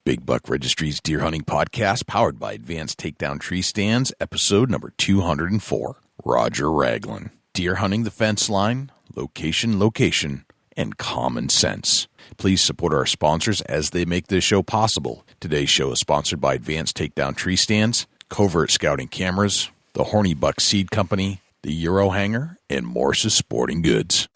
Big Buck Registry's Deer Hunting Podcast, powered by Advanced Takedown Tree Stands, episode number 204. Roger Raglin. Deer hunting the fence line, location, and common sense. Please support our sponsors as they make this show possible. Today's show is sponsored by Advanced Takedown Tree Stands, Covert Scouting Cameras, the Horny Buck Seed Company, the Euro Hanger, and Morse's Sporting Goods.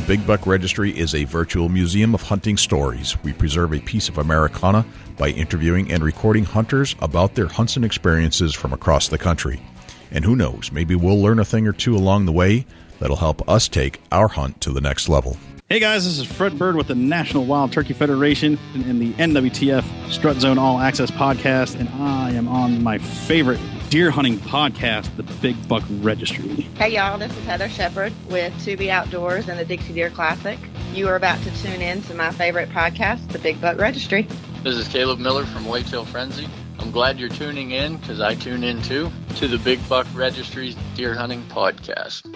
Big Buck Registry is a virtual museum of hunting stories. We preserve a piece of Americana by interviewing and recording hunters about their hunts and experiences from across the country. And who knows, maybe we'll learn a thing or two along the way that'll help us take our hunt to the next level. Hey guys, this is Fred Bird with the National Wild Turkey Federation and the NWTF Strut Zone All Access Podcast, and I am on my favorite deer hunting podcast, the Big Buck Registry. Hey y'all, this is Heather Shepard with To Be Outdoors and the Dixie Deer Classic. You are about to tune in to my favorite podcast, the Big Buck Registry. This is Caleb Miller from Whitetail Frenzy. I'm glad you're tuning in, because I tune in too, to the Big Buck Registry's Deer Hunting Podcast.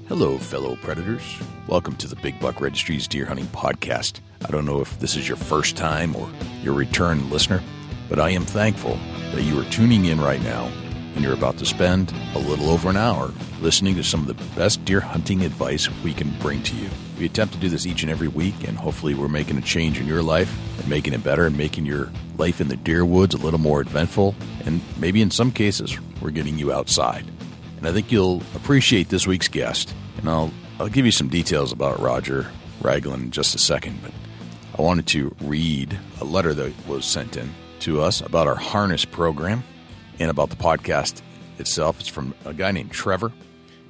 Hello, fellow predators. Welcome to the Big Buck Registry's Deer Hunting Podcast. I don't know if this is your first time or your return listener, but I am thankful that you are tuning in right now and you're about to spend a little over an hour listening to some of the best deer hunting advice we can bring to you. We attempt to do this each and every week, and hopefully we're making a change in your life and making it better and making your life in the deer woods a little more eventful, and maybe in some cases we're getting you outside. And I think you'll appreciate this week's guest, and I'll give you some details about Roger Raglin in just a second, but I wanted to read a letter that was sent in to us about our harness program and about the podcast itself. It's from a guy named Trevor.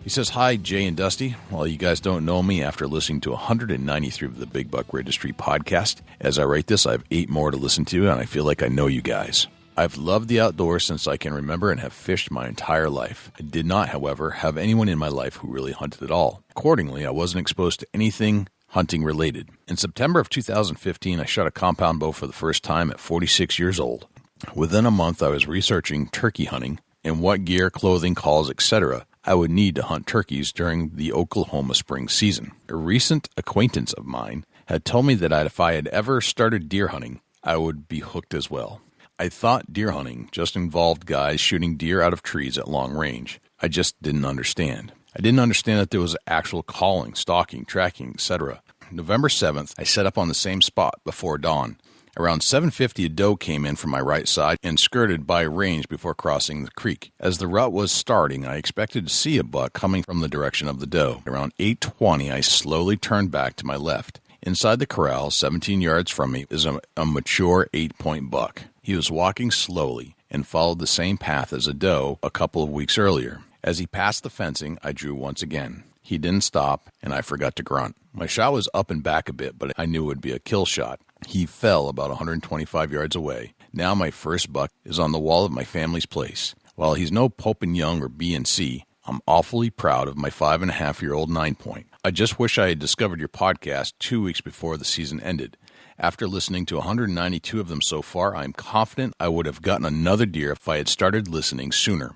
He says, "Hi, Jay and Dusty. Well, you guys don't know me after listening to 193 of the Big Buck Registry podcast. As I write this, I have 8 more to listen to, and I feel like I know you guys. I've loved the outdoors since I can remember and have fished my entire life. I did not, however, have anyone in my life who really hunted at all. Accordingly, I wasn't exposed to anything hunting related. In September of 2015, I shot a compound bow for the first time at 46 years old. Within a month, I was researching turkey hunting and what gear, clothing, calls, etc. I would need to hunt turkeys during the Oklahoma spring season. A recent acquaintance of mine had told me that if I had ever started deer hunting, I would be hooked as well. I thought deer hunting just involved guys shooting deer out of trees at long range. I just didn't understand. I didn't understand that there was actual calling, stalking, tracking, etc. November 7th, I set up on the same spot before dawn. Around 7:50, a doe came in from my right side and skirted by range before crossing the creek. As the route was starting, I expected to see a buck coming from the direction of the doe. Around 8:20, I slowly turned back to my left. Inside the corral, 17 yards from me, is a mature 8-point buck. He was walking slowly and followed the same path as a doe a couple of weeks earlier. As he passed the fencing, I drew once again. He didn't stop, and I forgot to grunt. My shot was up and back a bit, but I knew it would be a kill shot. He fell about 125 yards away. Now my first buck is on the wall of my family's place. While he's no Pope and Young or B&C, I'm awfully proud of my 5.5-year-old 9-point. I just wish I had discovered your podcast 2 weeks before the season ended. After listening to 192 of them so far, I'm confident I would have gotten another deer if I had started listening sooner.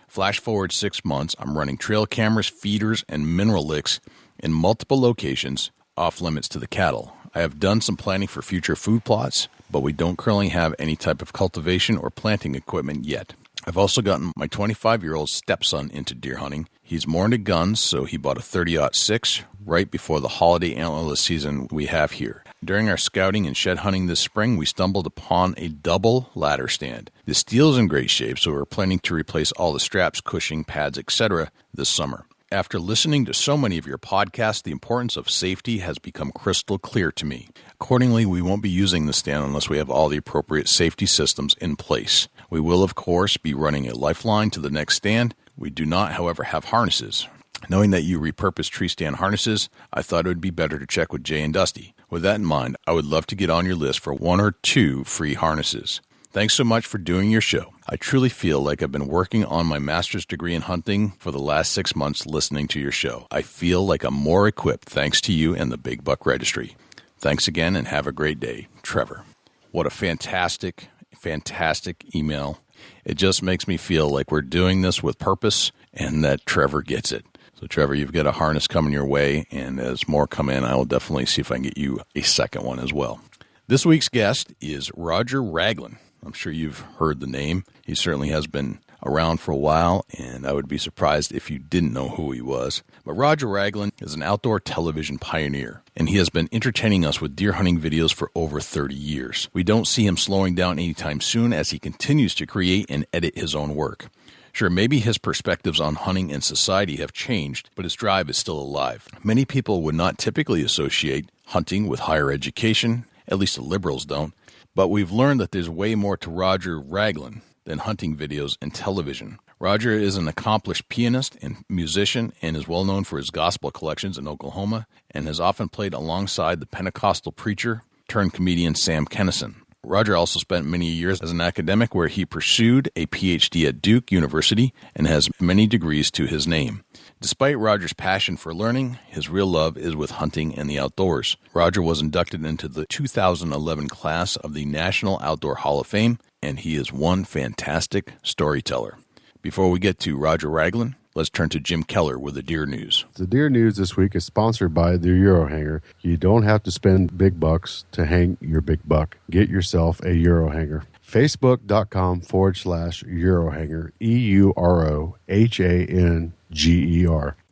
Flash forward 6 months, I'm running trail cameras, feeders, and mineral licks in multiple locations off limits to the cattle. I have done some planning for future food plots, but we don't currently have any type of cultivation or planting equipment yet. I've also gotten my 25-year-old stepson into deer hunting. He's more into guns, so he bought a 30-06 right before the holiday antlerless season we have here. During our scouting and shed hunting this spring, we stumbled upon a double ladder stand. The steel is in great shape, so we're planning to replace all the straps, cushioning, pads, etc. this summer. After listening to so many of your podcasts, the importance of safety has become crystal clear to me. Accordingly, we won't be using the stand unless we have all the appropriate safety systems in place. We will, of course, be running a lifeline to the next stand. We do not, however, have harnesses. Knowing that you repurpose tree stand harnesses, I thought it would be better to check with Jay and Dusty. With that in mind, I would love to get on your list for 1 or 2 free harnesses. Thanks so much for doing your show. I truly feel like I've been working on my master's degree in hunting for the last 6 months listening to your show. I feel like I'm more equipped thanks to you and the Big Buck Registry. Thanks again and have a great day, Trevor. What a fantastic email. It just makes me feel like we're doing this with purpose and that Trevor gets it. So, Trevor, you've got a harness coming your way, and as more come in, I will definitely see if I can get you a second one as well. This week's guest is Roger Raglin. I'm sure you've heard the name. He certainly has been around for a while, and I would be surprised if you didn't know who he was. But Roger Raglin is an outdoor television pioneer, and he has been entertaining us with deer hunting videos for over 30 years. We don't see him slowing down anytime soon as he continues to create and edit his own work. Sure, maybe his perspectives on hunting and society have changed, but his drive is still alive. Many people would not typically associate hunting with higher education, at least the liberals don't, but we've learned that there's way more to Roger Raglin than hunting videos and television. Roger is an accomplished pianist and musician and is well known for his gospel collections in Oklahoma and has often played alongside the Pentecostal preacher turned comedian Sam Kinison. Roger also spent many years as an academic where he pursued a PhD at Duke University and has many degrees to his name. Despite Roger's passion for learning, his real love is with hunting and the outdoors. Roger was inducted into the 2011 class of the National Outdoor Hall of Fame, and he is one fantastic storyteller. Before we get to Roger Raglin, let's turn to Jim Keller with the Deer News. The Deer News this week is sponsored by the Euro Hanger. You don't have to spend big bucks to hang your big buck. Get yourself a Euro Hanger. Facebook.com/Eurohanger, EUROHANGER.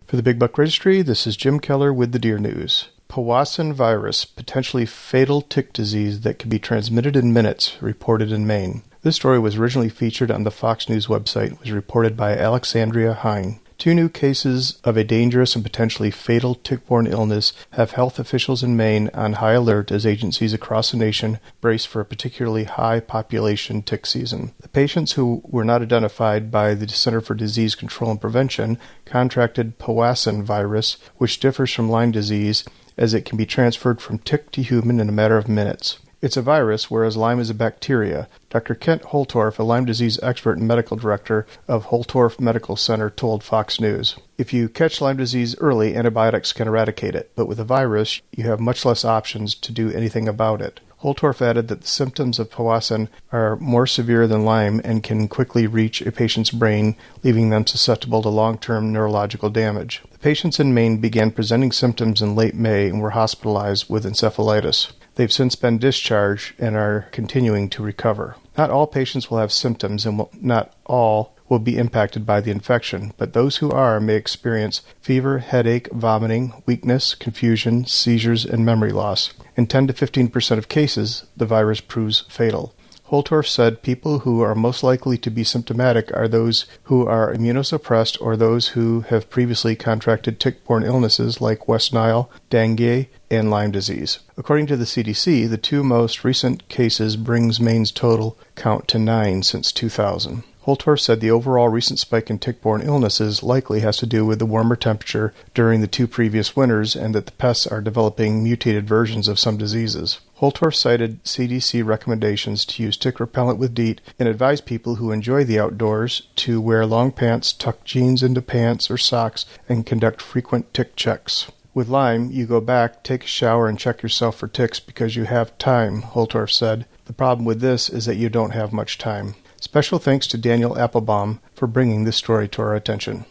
For the Big Buck Registry, this is Jim Keller with the Deer News. Powassan virus, potentially fatal tick disease that can be transmitted in minutes, reported in Maine. This story was originally featured on the Fox News website and was reported by Alexandria Hine. 2 new cases of a dangerous and potentially fatal tick-borne illness have health officials in Maine on high alert as agencies across the nation brace for a particularly high population tick season. The patients who were not identified by the Center for Disease Control and Prevention contracted Powassan virus, which differs from Lyme disease as it can be transferred from tick to human in a matter of minutes. It's a virus, whereas Lyme is a bacteria. Dr. Kent Holtorf, a Lyme disease expert and medical director of Holtorf Medical Center, told Fox News, "If you catch Lyme disease early, antibiotics can eradicate it, but with a virus, you have much less options to do anything about it." Holtorf added that the symptoms of Powassan are more severe than Lyme and can quickly reach a patient's brain, leaving them susceptible to long-term neurological damage. The patients in Maine began presenting symptoms in late May and were hospitalized with encephalitis. They've since been discharged and are continuing to recover. Not all patients will have symptoms and not all will be impacted by the infection, but those who are may experience fever, headache, vomiting, weakness, confusion, seizures, and memory loss. In 10 to 15% of cases, the virus proves fatal. Holtorf said people who are most likely to be symptomatic are those who are immunosuppressed or those who have previously contracted tick-borne illnesses like West Nile, dengue, and Lyme disease. According to the CDC, the 2 most recent cases brings Maine's total count to 9 since 2000. Holtorf said the overall recent spike in tick-borne illnesses likely has to do with the warmer temperature during the 2 previous winters and that the pests are developing mutated versions of some diseases. Holtorf cited CDC recommendations to use tick repellent with DEET and advised people who enjoy the outdoors to wear long pants, tuck jeans into pants or socks, and conduct frequent tick checks. With Lyme, you go back, take a shower, and check yourself for ticks because you have time, Holtorf said. The problem with this is that you don't have much time. Special thanks to Daniel Applebaum for bringing this story to our attention.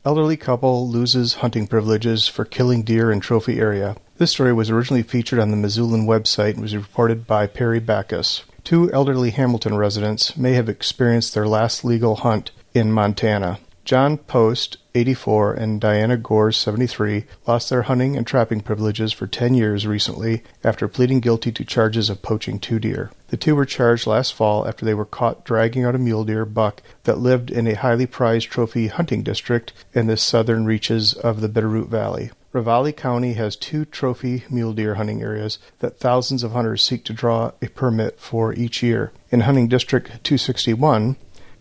Elderly couple loses hunting privileges for killing deer in trophy area. This story was originally featured on the Missoulian website and was reported by Perry Backus. 2 elderly Hamilton residents may have experienced their last legal hunt in Montana. John Post, 84, and Diana Gores, 73, lost their hunting and trapping privileges for 10 years recently after pleading guilty to charges of poaching 2 deer. The 2 were charged last fall after they were caught dragging out a mule deer buck that lived in a highly prized trophy hunting district in the southern reaches of the Bitterroot Valley. Ravalli County has 2 trophy mule deer hunting areas that thousands of hunters seek to draw a permit for each year. In Hunting District 261,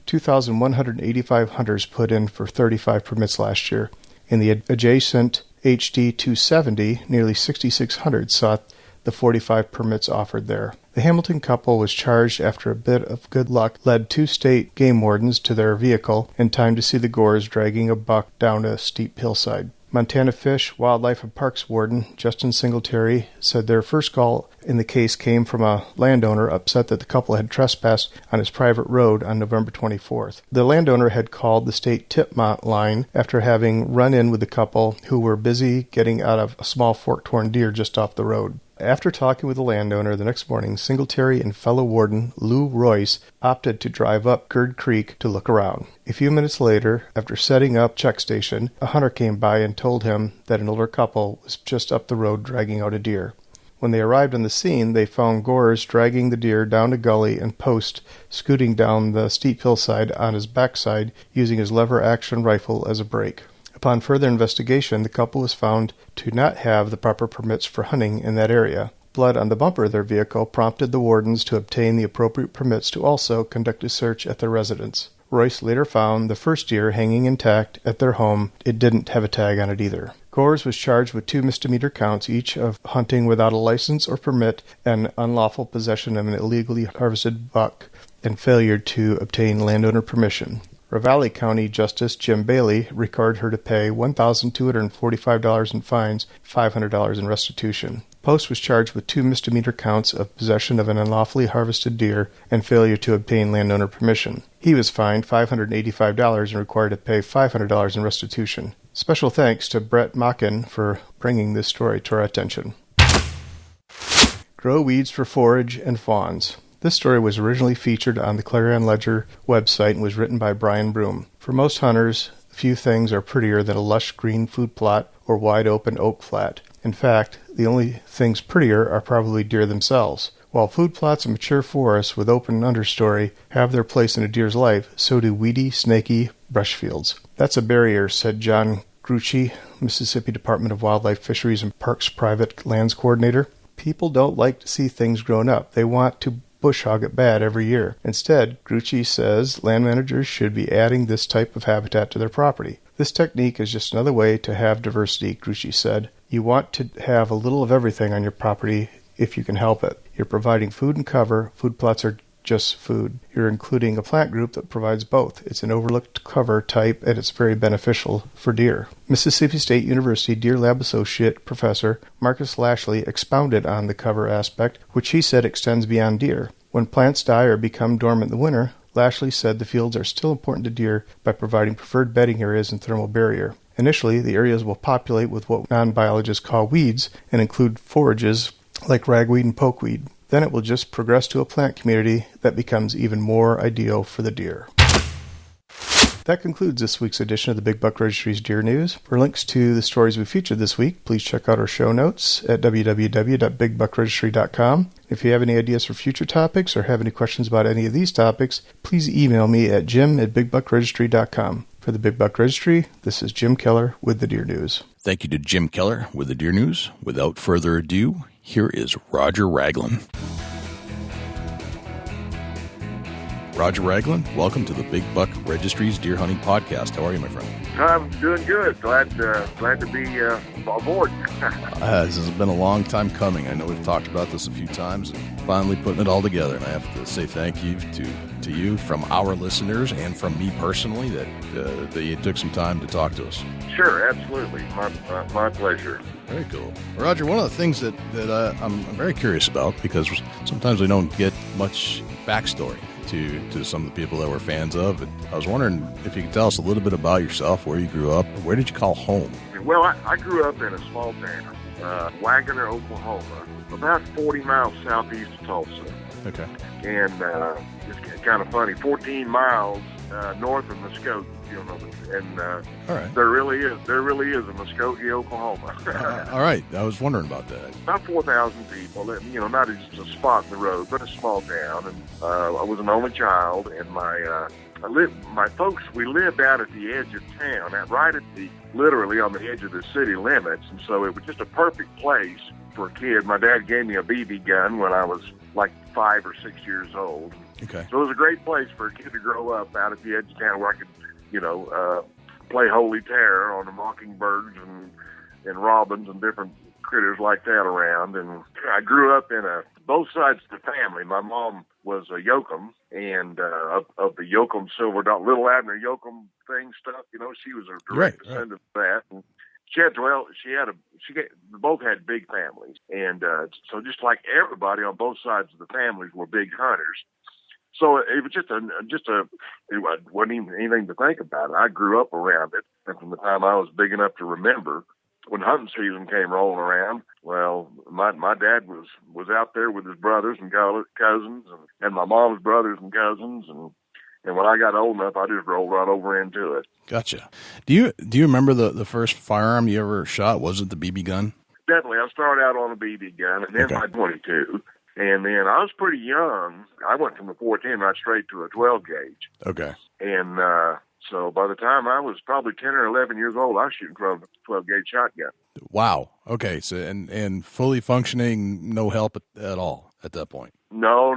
2,185 hunters put in for 35 permits last year. In the adjacent HD 270, nearly 6,600 sought the 45 permits offered there. The Hamilton couple was charged after a bit of good luck led two state game wardens to their vehicle in time to see the Gores dragging a buck down a steep hillside. Montana Fish, Wildlife and Parks Warden Justin Singletary said their first call in the case came from a landowner upset that the couple had trespassed on his private road on November 24th. The landowner had called the state tip line after having run in with the couple who were busy getting out of a small fork-torn deer just off the road. After talking with the landowner the next morning, Singletary and fellow warden Lou Royce opted to drive up Gird Creek to look around. A few minutes later, after setting up check station, a hunter came by and told him that an older couple was just up the road dragging out a deer. When they arrived on the scene, they found Gores dragging the deer down a gully and Post scooting down the steep hillside on his backside using his lever-action rifle as a brake. Upon further investigation, the couple was found to not have the proper permits for hunting in that area. Blood on the bumper of their vehicle prompted the wardens to obtain the appropriate permits to also conduct a search at their residence. Royce later found the first deer hanging intact at their home. It didn't have a tag on it either. Gores was charged with 2 misdemeanor counts, each of hunting without a license or permit and unlawful possession of an illegally harvested buck and failure to obtain landowner permission. Ravalli County Justice Jim Bailey required her to pay $1,245 in fines, $500 in restitution. Post was charged with 2 misdemeanor counts of possession of an unlawfully harvested deer and failure to obtain landowner permission. He was fined $585 and required to pay $500 in restitution. Special thanks to Brett Machin for bringing this story to our attention. Grow weeds for forage and fawns. This story was originally featured on the Clarion Ledger website and was written by Brian Broom. For most hunters, few things are prettier than a lush green food plot or wide-open oak flat. In fact, the only things prettier are probably deer themselves. While food plots and mature forests with open understory have their place in a deer's life, so do weedy, snaky brush fields. That's a barrier, said John Grucci, Mississippi Department of Wildlife, Fisheries, and Parks Private Lands Coordinator. People don't like to see things grown up. They want to bush hog it bad every year. Instead, Grucci says land managers should be adding this type of habitat to their property. This technique is just another way to have diversity, Grucci said. You want to have a little of everything on your property if you can help it. You're providing food and cover. Food plots are just food. You're including a plant group that provides both. It's an overlooked cover type, and it's very beneficial for deer. Mississippi State University Deer Lab Associate Professor Marcus Lashley expounded on the cover aspect, which he said extends beyond deer. When plants die or become dormant in the winter, Lashley said the fields are still important to deer by providing preferred bedding areas and thermal barrier. Initially, the areas will populate with what non-biologists call weeds and include forages like ragweed and pokeweed. Then it will just progress to a plant community that becomes even more ideal for the deer. That concludes this week's edition of the Big Buck Registry's Deer News. For links to the stories we featured this week, please check out our show notes at www.bigbuckregistry.com. If you have any ideas for future topics or have any questions about any of these topics, please email me at jim@bigbuckregistry.com. For the Big Buck Registry, this is Jim Keller with the Deer News. Thank you to Jim Keller with the Deer News. Without further ado, here is Roger Raglin. Roger Raglin, welcome to the Big Buck Registry's Deer Hunting Podcast. How are you, my friend? I'm doing good. Glad to be aboard. This has been a long time coming. I know we've talked about this a few times and finally putting it all together. And I have to say thank you to you from our listeners and from me personally that you took some time to talk to us. Sure, absolutely. My pleasure. Very cool. Roger, one of the things that I'm very curious about, because sometimes we don't get much backstory to some of the people that we're fans of. And I was wondering if you could tell us a little bit about yourself, where you grew up, where did you call home? Well, I grew up in a small town, Wagner, Oklahoma, about 40 miles southeast of Tulsa. Okay. And it's kind of funny, 14 miles north of Muskogee, and all right. there really is a Muskogee, Oklahoma. All right, I was wondering about that. About 4,000 people, not just a spot in the road, but a small town. And I was an only child, and my folks, we lived out at the edge of town, literally on the edge of the city limits, and so it was just a perfect place for a kid. My dad gave me a BB gun when I was like 5 or 6 years old. Okay. So it was a great place for a kid to grow up out at the edge of town where I could, play Holy Terror on the mockingbirds and robins and different critters like that around. And I grew up in a both sides of the family. My mom was a Yoakum, and of the Yoakum Silver Dog, Little Abner Yoakum thing stuff. She was a direct descendant of that. And both had big families, and so just like everybody on both sides of the families were big hunters. So it was it wasn't even anything to think about. I grew up around it, and from the time I was big enough to remember, when hunting season came rolling around, well, my dad was out there with his brothers and cousins, and my mom's brothers and cousins, and when I got old enough, I just rolled right over into it. Gotcha. Do you remember the first firearm you ever shot? Was it the BB gun? Definitely. I started out on a BB gun, and then my 22. And then I was pretty young. I went from the 410 right straight to a 12 gauge. Okay. And so by the time I was probably 10 or 11 years old, I was shooting from a 12 gauge shotgun. Wow. Okay. So and fully functioning, no help at all at that point. No.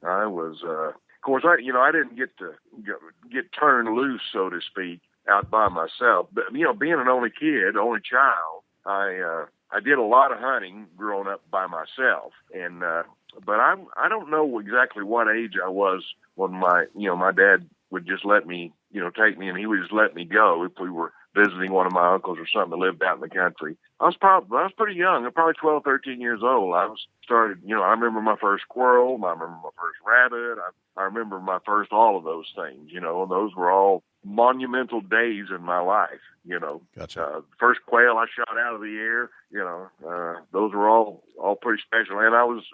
I was. Of course, I didn't get turned loose, so to speak, out by myself. But being an only child, I did a lot of hunting growing up by myself, and but I don't know exactly what age I was when my dad would just let me take me, and he would just let me go if we were visiting one of my uncles or something that lived out in the country. I was pretty young. I'm probably 12, 13 years old. I remember my first squirrel. I remember my first rabbit. I remember my first all of those things. And those were all monumental days in my life. Gotcha. First quail I shot out of the air. Those were all pretty special. And I was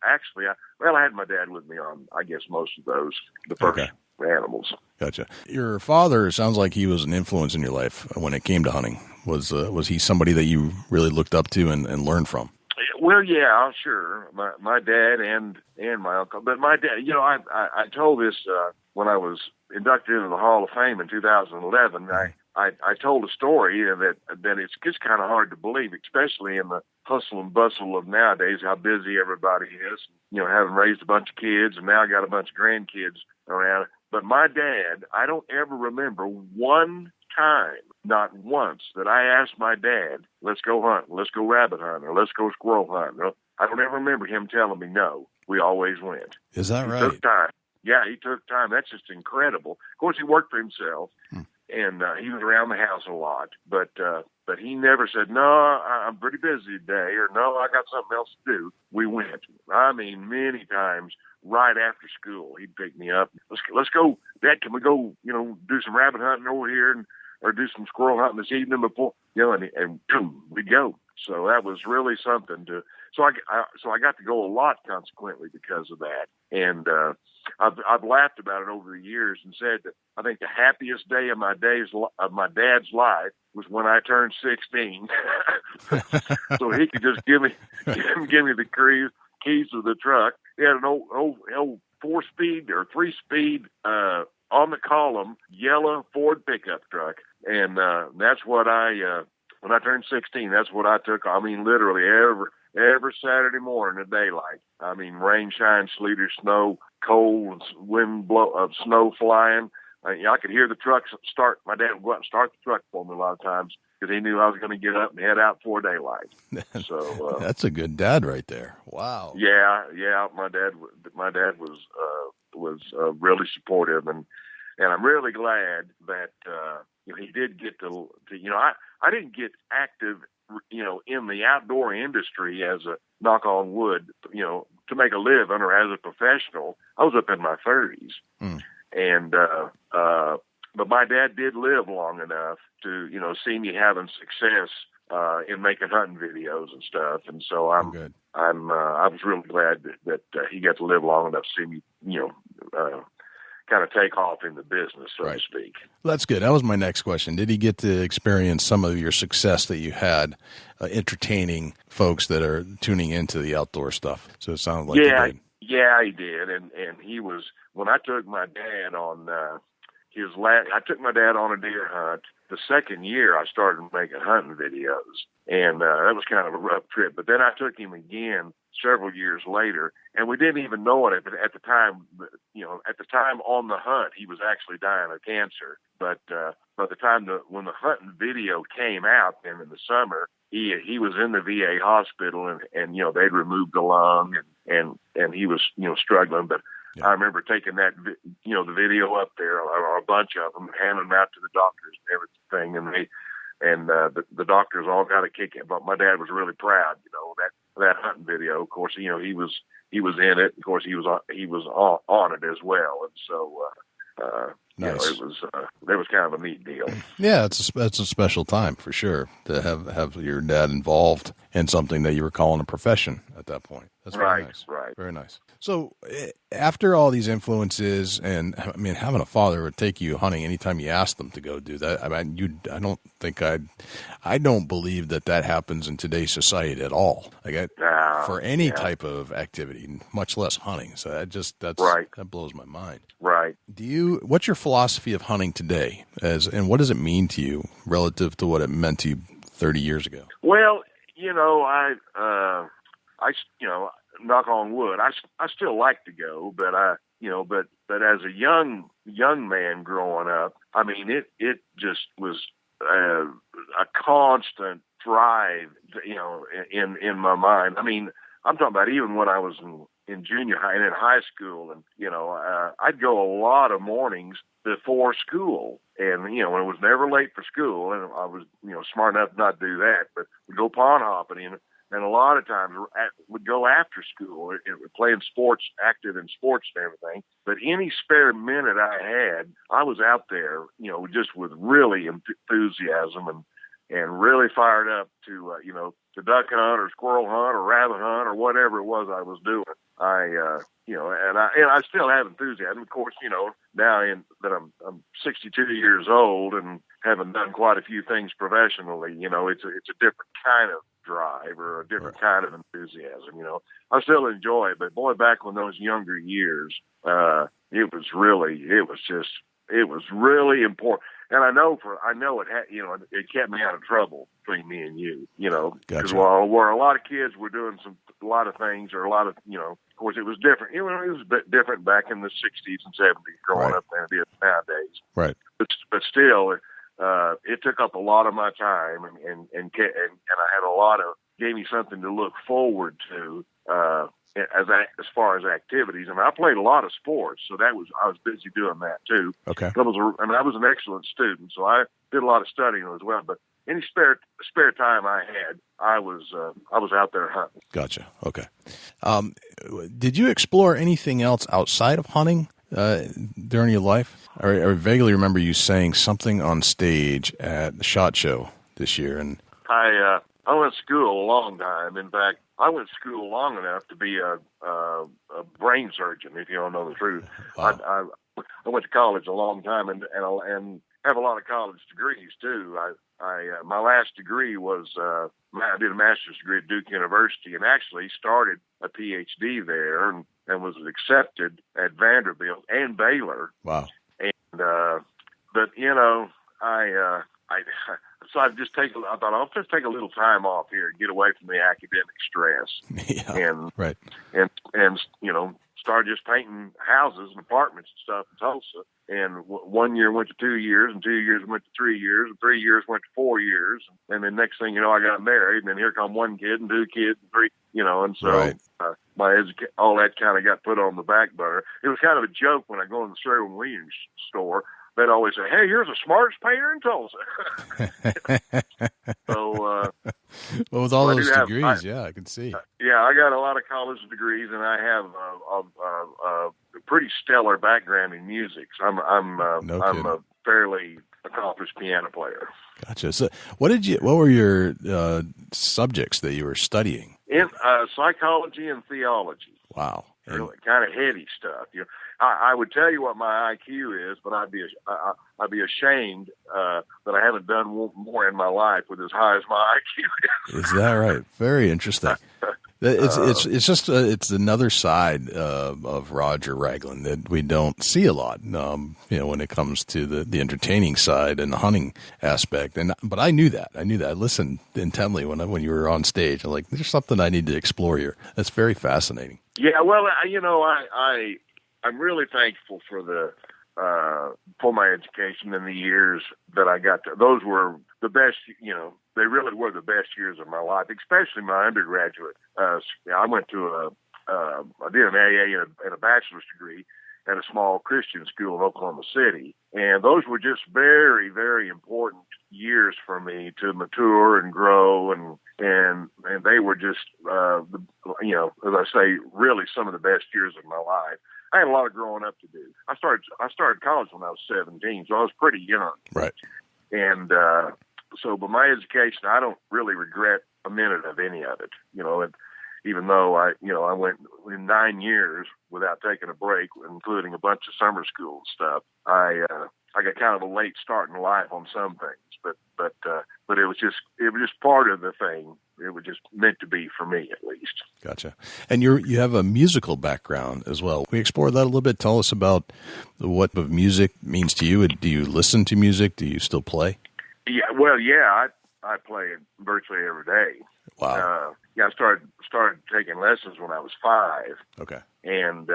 actually, I had my dad with me on, I guess, most of those, the first animals. Gotcha. Your father sounds like he was an influence in your life when it came to hunting. Was he somebody that you really looked up to and learned from? Well, yeah, sure. My dad and my uncle. But my dad, I told this when I was inducted into the Hall of Fame in 2011. I told a story that it's just kind of hard to believe, especially in the hustle and bustle of nowadays, how busy everybody is. Having raised a bunch of kids, and now I got a bunch of grandkids around. But my dad, I don't ever remember one time, not once, that I asked my dad, let's go hunt, let's go rabbit hunt, or let's go squirrel hunt. I don't ever remember him telling me no. We always went. Is that right? He took time. Yeah, he took time. That's just incredible. Of course, he worked for himself, and he was around the house a lot. But he never said, no, I'm pretty busy today, or no, I got something else to do. We went. I mean, many times. Right after school, he'd pick me up. Let's go. Dad, can we go? Do some rabbit hunting over here, or do some squirrel hunting this evening before? And boom, we'd go. So that was really something to. So I got to go a lot, consequently, because of that. And I've laughed about it over the years and said that I think the happiest day of my dad's life was when I turned 16. So he could just give me the keys to the truck. He had an old 4-speed or 3-speed on the column yellow Ford pickup truck, and that's what when I turned 16. That's what I took. I mean, literally every Saturday morning at daylight. I mean, rain, shine, sleet or snow, cold, wind blow, snow flying. I could hear the truck start. My dad would go out and start the truck for me a lot of times because he knew I was going to get up and head out before daylight. So that's a good dad right there. Wow. Yeah. My dad was really supportive, and I'm really glad that he did get to. I didn't get active, in the outdoor industry as a knock on wood, to make a living or as a professional. I was up in my 30s. And, but my dad did live long enough to, see me having success, in making hunting videos and stuff. And so I was really glad that he got to live long enough to see me, kind of take off in the business, so to speak. Well, that's good. That was my next question. Did he get to experience some of your success that you had entertaining folks that are tuning into the outdoor stuff? So it sounded like he did. Yeah, he did. And he was, when I took my dad on, I took my dad on a deer hunt. The second year, I started making hunting videos, and that was kind of a rough trip. But then I took him again several years later, and we didn't even know it at the time. At the time on the hunt, he was actually dying of cancer. But by the time when the hunting video came out, then in the summer, he was in the VA hospital, and they'd removed the lung, and he was struggling, but. Yeah. I remember taking that, the video up there, or a bunch of them, handing them out to the doctors and everything, and the doctors all got a kick in. But my dad was really proud, that hunting video. Of course, he was in it. Of course, he was on it as well, and so. Nice. It was kind of a neat deal. Yeah, it's a special time for sure to have your dad involved in something that you were calling a profession at that point. That's very nice. Right. Very nice. So after all these influences, and I mean, having a father would take you hunting anytime you asked them to go do that. I mean, I don't believe that happens in today's society at all. Like for any type of activity, much less hunting. So that blows my mind. Right. What's your philosophy of hunting today, and what does it mean to you relative to what it meant to you 30 years ago? Well, I knock on wood, I still like to go, but but as a young man growing up, I mean, it just was a constant drive, in my mind. I mean, I'm talking about even when I was in junior high and in high school, and I'd go a lot of mornings before school, and when it was never late for school, and I was smart enough not to do that, but we'd go pond hopping, and a lot of times would go after school, playing sports, active in sports and everything. But any spare minute I had, I was out there, just with really enthusiasm and really fired up to duck hunt or squirrel hunt or rabbit hunt or whatever it was I was doing. And I still have enthusiasm. Of course, now that I'm 62 years old and having done quite a few things professionally, it's a different kind of drive or a different kind of enthusiasm. I still enjoy it, but boy, back when those younger years, it was really important. And I know it had, it kept me out of trouble between me and you, because Gotcha. where a lot of kids were doing a lot of things, or a lot of, of course it was different. It was a bit different back in the 60s and 70s growing up than it is nowadays. Right. But still, it took up a lot of my time, and I gave me something to look forward to, as far as activities. I mean, I played a lot of sports, so I was busy doing that too. Okay. I was an excellent student, so I did a lot of studying as well. But any spare time I had, I was out there hunting. Gotcha. Okay. Did you explore anything else outside of hunting during your life? I vaguely remember you saying something on stage at the SHOT Show this year, and I went to school a long time. In fact, I went to school long enough to be a brain surgeon, if you don't know the truth. Wow. I went to college a long time and have a lot of college degrees too. My last degree was I did a master's degree at Duke University, and actually started a PhD there, and was accepted at Vanderbilt and Baylor. Wow. And but so I thought I'll just take a little time off here and get away from the academic stress. Yeah. And started just painting houses and apartments and stuff in Tulsa. And 1 year went to 2 years, and 2 years went to 3 years, and 3 years went to 4 years. And then next thing you know, I got married, and then here come 1 kid and 2 kids and 3, and so all that kind of got put on the back burner. It was kind of a joke when I go in the Sherwin-Williams store. They'd always say, "Hey, you're the smartest painter in Tulsa." So, well, with all those degrees, I can see. I got a lot of college degrees, and I have a pretty stellar background in music. So I'm a fairly accomplished piano player. Gotcha. So, what were your subjects that you were studying? In psychology and theology. Wow. Kind of heady stuff. I would tell you what my IQ is, but I'd be ashamed that I haven't done more in my life with as high as my IQ is. Is that right? Very interesting. It's just it's another side of Roger Raglin that we don't see a lot. When it comes to the entertaining side and the hunting aspect. But I knew that. I listened intently when you were on stage. I'm like, there's something I need to explore here. That's very fascinating. Yeah, well, I'm really thankful for my education in the years that I got. Those were the best. They really were the best years of my life, especially my undergraduate. I went to I did an AA and a bachelor's degree at a small Christian school in Oklahoma City, and those were just very, very important years for me to mature and grow, and they were just as I say, really some of the best years of my life. I had a lot of growing up to do. I started college when I was 17, so I was pretty young. Right. And but my education, I don't really regret a minute of any of it. And even though I went in 9 years without taking a break, including a bunch of summer school and stuff, I got kind of a late start in life on some things, but it was just part of the thing. It was just meant to be for me, at least. Gotcha. And you have a musical background as well. We explore that a little bit. Tell us about what music means to you. Do you listen to music? Do you still play? Yeah. Well, yeah. I play it virtually every day. Wow. I started taking lessons when I was 5. Okay. And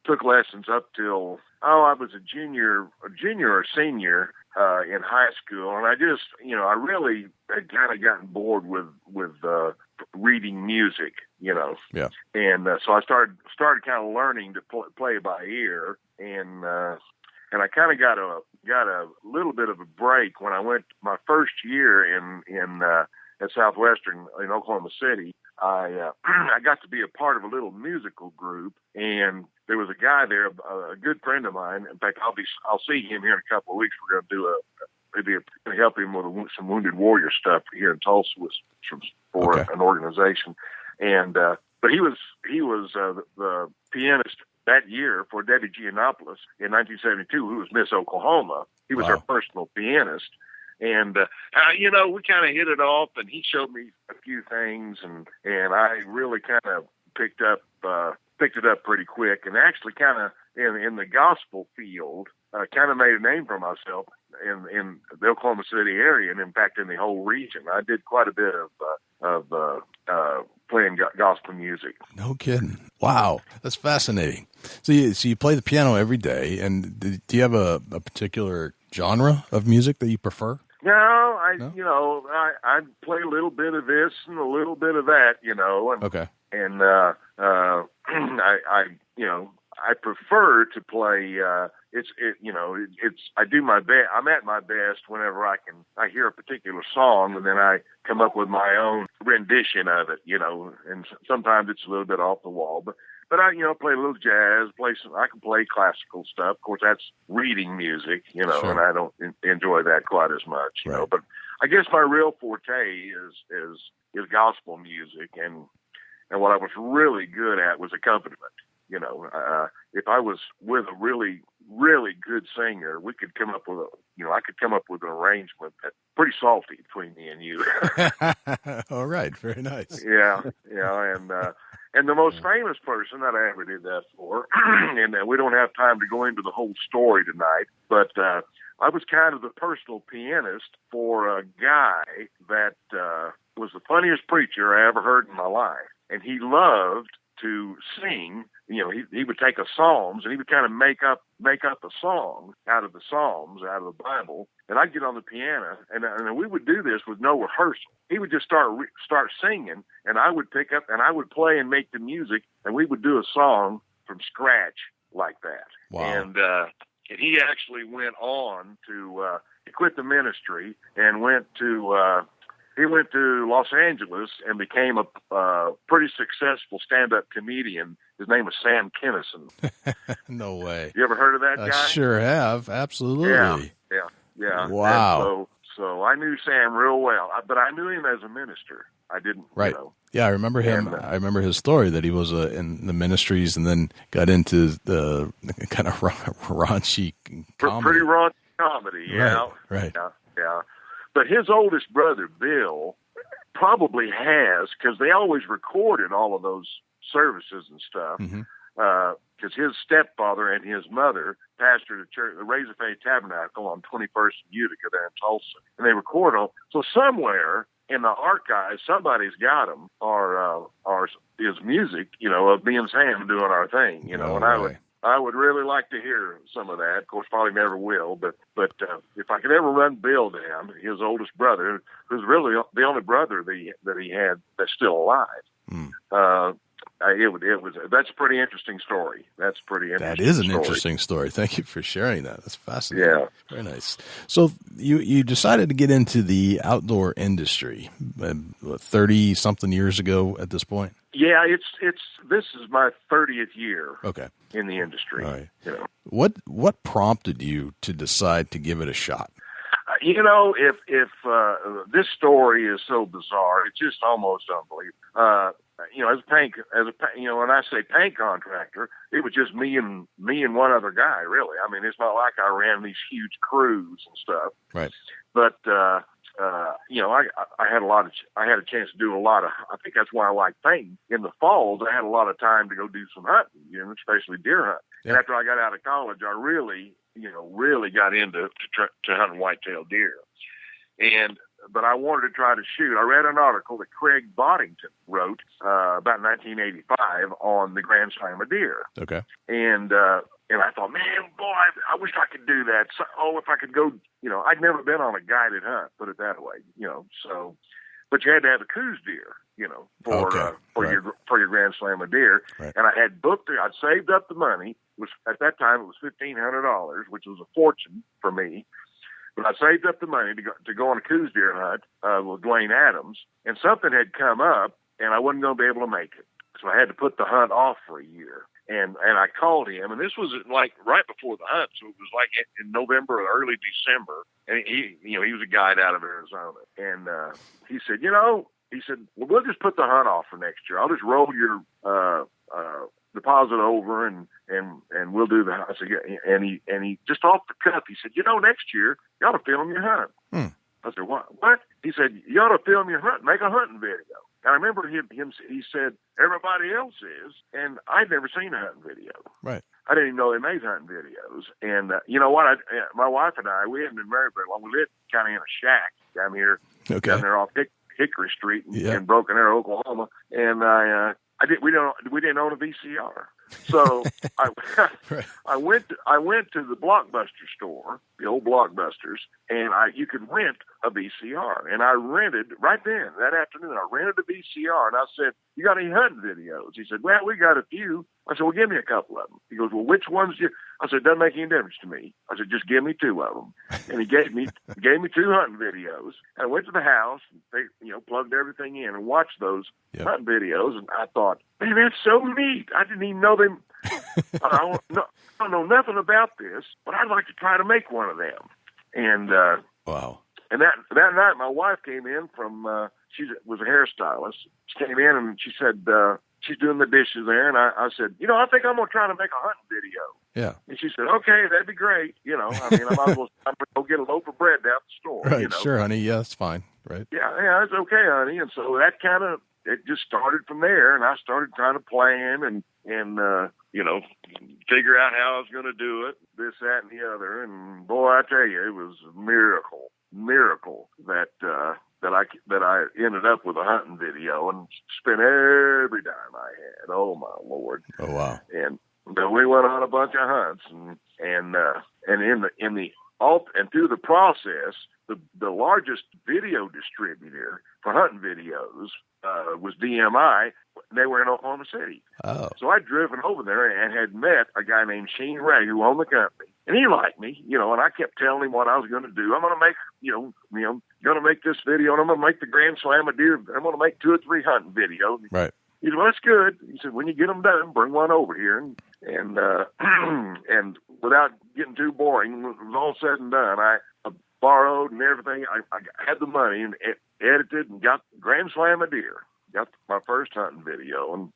took lessons up till I was a junior or senior in high school, and I just I really had kind of gotten bored with reading music, Yeah. And so I started kind of learning to play by ear, and I kind of got a little bit of a break when I went my first year at Southwestern in Oklahoma City. I got to be a part of a little musical group, and there was a guy there, a good friend of mine. In fact, I'll see him here in a couple of weeks. We're going to help him with some Wounded Warrior stuff here in Tulsa for an organization. And but he was the pianist that year for Debbie Giannopoulos in 1972, who was Miss Oklahoma. He was her personal pianist. And, we kind of hit it off, and he showed me a few things, and I really kind of picked it up pretty quick, and actually kind of in the gospel field, kind of made a name for myself in the Oklahoma City area, and in fact, in the whole region. I did quite a bit of playing gospel music. No kidding. Wow. That's fascinating. So you play the piano every day, and do you have a particular genre of music that you prefer? No, I play a little bit of this and a little bit of that, and Okay. And I prefer to play. I do my best. I'm at my best whenever I hear a particular song, and then I come up with my own rendition of it, and sometimes it's a little bit off the wall, but I, play a little jazz, I can play classical stuff. Of course, that's reading music, Sure. and I don't enjoy that quite as much, Right. but I guess my real forte is gospel music, and what I was really good at was accompaniment. If I was with a really, really good singer, we could come up with I could come up with an arrangement that's pretty salty between me and you. All right. Very nice. Yeah. And the most famous person that I ever did that for, and we don't have time to go into the whole story tonight, but I was kind of the personal pianist for a guy that was the funniest preacher I ever heard in my life. And he loved to sing. He would take a Psalms, and he would kind of make up a song out of the Psalms, out of the Bible. And I'd get on the piano, and we would do this with no rehearsal. He would just start singing, and I would pick up, and I would play and make the music, and we would do a song from scratch like that. Wow. And he actually went on to he quit the ministry and went to Los Angeles and became a pretty successful stand-up comedian. His name was Sam Kinison. No way. You ever heard of that guy? I sure have. Absolutely. Yeah. Wow. And so I knew Sam real well, but I knew him as a minister. I didn't. Right. Yeah, I remember him. And, I remember his story that he was in the ministries and then got into the kind of raunchy comedy. Pretty raunchy comedy, yeah. Right. Yeah. But his oldest brother, Bill, probably has, because they always recorded all of those services and stuff. Because his stepfather and his mother pastored a church, the Razor Faith Tabernacle on 21st and Utica there in Tulsa, and they record them. So somewhere in the archives, somebody's got them, or his music, of me and Sam doing our thing, and I would really like to hear some of that. Of course, probably never will, but if I could ever run Bill down, his oldest brother, who's really the only brother that he had that's still alive, that's a pretty interesting story. That is an interesting story. Thank you for sharing that. That's fascinating. Yeah. Very nice. So you decided to get into the outdoor industry 30 something years ago at this point? Yeah, this is my 30th year. Okay. In the industry. All right. What prompted you to decide to give it a shot? If this story is so bizarre, it's just almost unbelievable. When I say paint contractor, it was just me and one other guy, really. I mean, it's not like I ran these huge crews and stuff. Right. But, I had a chance to do a lot of, I think that's why I like painting. In the falls, I had a lot of time to go do some hunting, especially deer hunting. Yeah. And after I got out of college, I really got into hunting whitetail deer. But I wanted to try to shoot. I read an article that Craig Boddington wrote about 1985 on the Grand Slam of deer. Okay. And I thought, man, boy, I wish I could do that. So, if I could go, I'd never been on a guided hunt, put it that way, So, but you had to have a coos deer, for your Grand Slam of deer. Right. And I had booked it. I'd saved up the money. At that time it was $1,500, which was a fortune for me. But I saved up the money to go on a coos deer hunt with Dwayne Adams, and something had come up, and I wasn't going to be able to make it. So I had to put the hunt off for a year. And I called him, and this was like right before the hunt, so it was like in November or early December. And he was a guide out of Arizona, and he said, well, we'll just put the hunt off for next year. I'll just roll your deposit over, and we'll do the hunt. I said, yeah. And he just off the cuff, he said, next year you ought to film your hunt. I said, what? He said, you ought to film your hunt, make a hunting video. And I remember he said, everybody else is, and I'd never seen a hunting video. Right. I didn't even know they made hunting videos. And you know what? My wife and I, we hadn't been married very long. We lived kind of in a shack down here, down there off Hickory Street in Broken Arrow, Oklahoma. And we didn't own a VCR. So I went to the Blockbuster store, the old Blockbusters, and you could rent a VCR. And I rented right then that afternoon. I rented a VCR, and I said, "You got any hunting videos?" He said, "Well, we got a few." I said, "Well, give me a couple of them." He goes, "Well, which ones do you?" I said, "Doesn't make any difference to me." I said, "Just give me two of them." And he gave me two hunting videos. And I went to the house, and they, plugged everything in and watched those hunting videos. And I thought, man, that's so neat. I didn't even know them. I don't know nothing about this, but I'd like to try to make one of them. And wow. And that night, my wife came in from. She was a hairstylist. She came in and she said she's doing the dishes there, and I said, I think I'm gonna try to make a hunting video. Yeah. And she said, "Okay, that'd be great." I mean, I'm gonna go get a loaf of bread down the store. Right. Sure, honey. Yeah, it's fine. Right. Yeah, it's okay, honey. And so that kind of it just started from there, and I started trying to plan and figure out how I was going to do it, this, that, and the other. And boy, I tell you, it was a miracle that I ended up with a hunting video and spent every dime I had. Oh my Lord! Oh wow! And we went on a bunch of hunts, and through the process, the largest video distributor for hunting videos was DMI. They were in Oklahoma City. Oh. So I'd driven over there and had met a guy named Sheen Ray who owned the company. And he liked me, and I kept telling him what I was going to do. I'm going to make, going to make this video, and I'm going to make the Grand Slam of deer. I'm going to make 2 or 3 hunting videos. Right. He said, "Well, that's good." He said, "When you get them done, bring one over here." And without getting too boring, when it was all said and done, I borrowed and everything. I had the money and edited and got Grand Slam of deer. Got my first hunting video and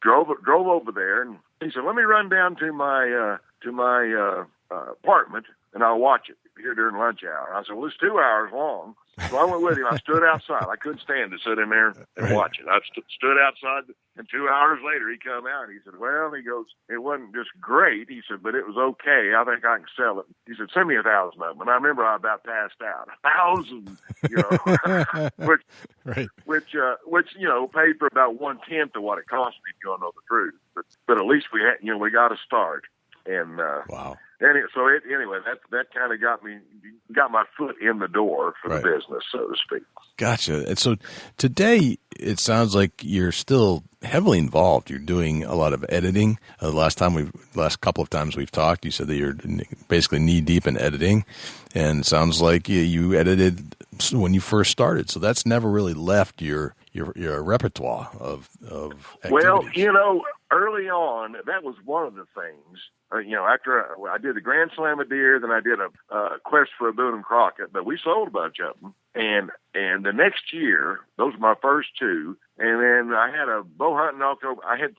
drove over there. And he said, "Let me run down to my apartment and I'll watch it here during lunch hour. I said, well, it's 2 hours long. So I went with him. I stood outside. I couldn't stand to sit in there and watch it. I stood outside, and 2 hours later he come out. And he said, well, he goes, it wasn't just great. He said, but it was okay. I think I can sell it. He said, send me 1,000 of them. And I remember I about passed out. 1,000, which paid for about 1/10 of what it cost me to go on the truth. But at least we had, we got a start. And wow. Anyway, that kind of got my foot in the door for the business, so to speak. Gotcha. And so today, it sounds like you're still heavily involved. You're doing a lot of editing. Last couple of times we've talked, you said that you're basically knee deep in editing, and it sounds like you edited when you first started. So that's never really left your repertoire of activities. Well, early on, that was one of the things. After I did the Grand Slam of deer, then I did a Quest for a Boone and Crockett, but we sold a bunch of them. And the next year, those were my first two. And then I had a bow hunt in October. I had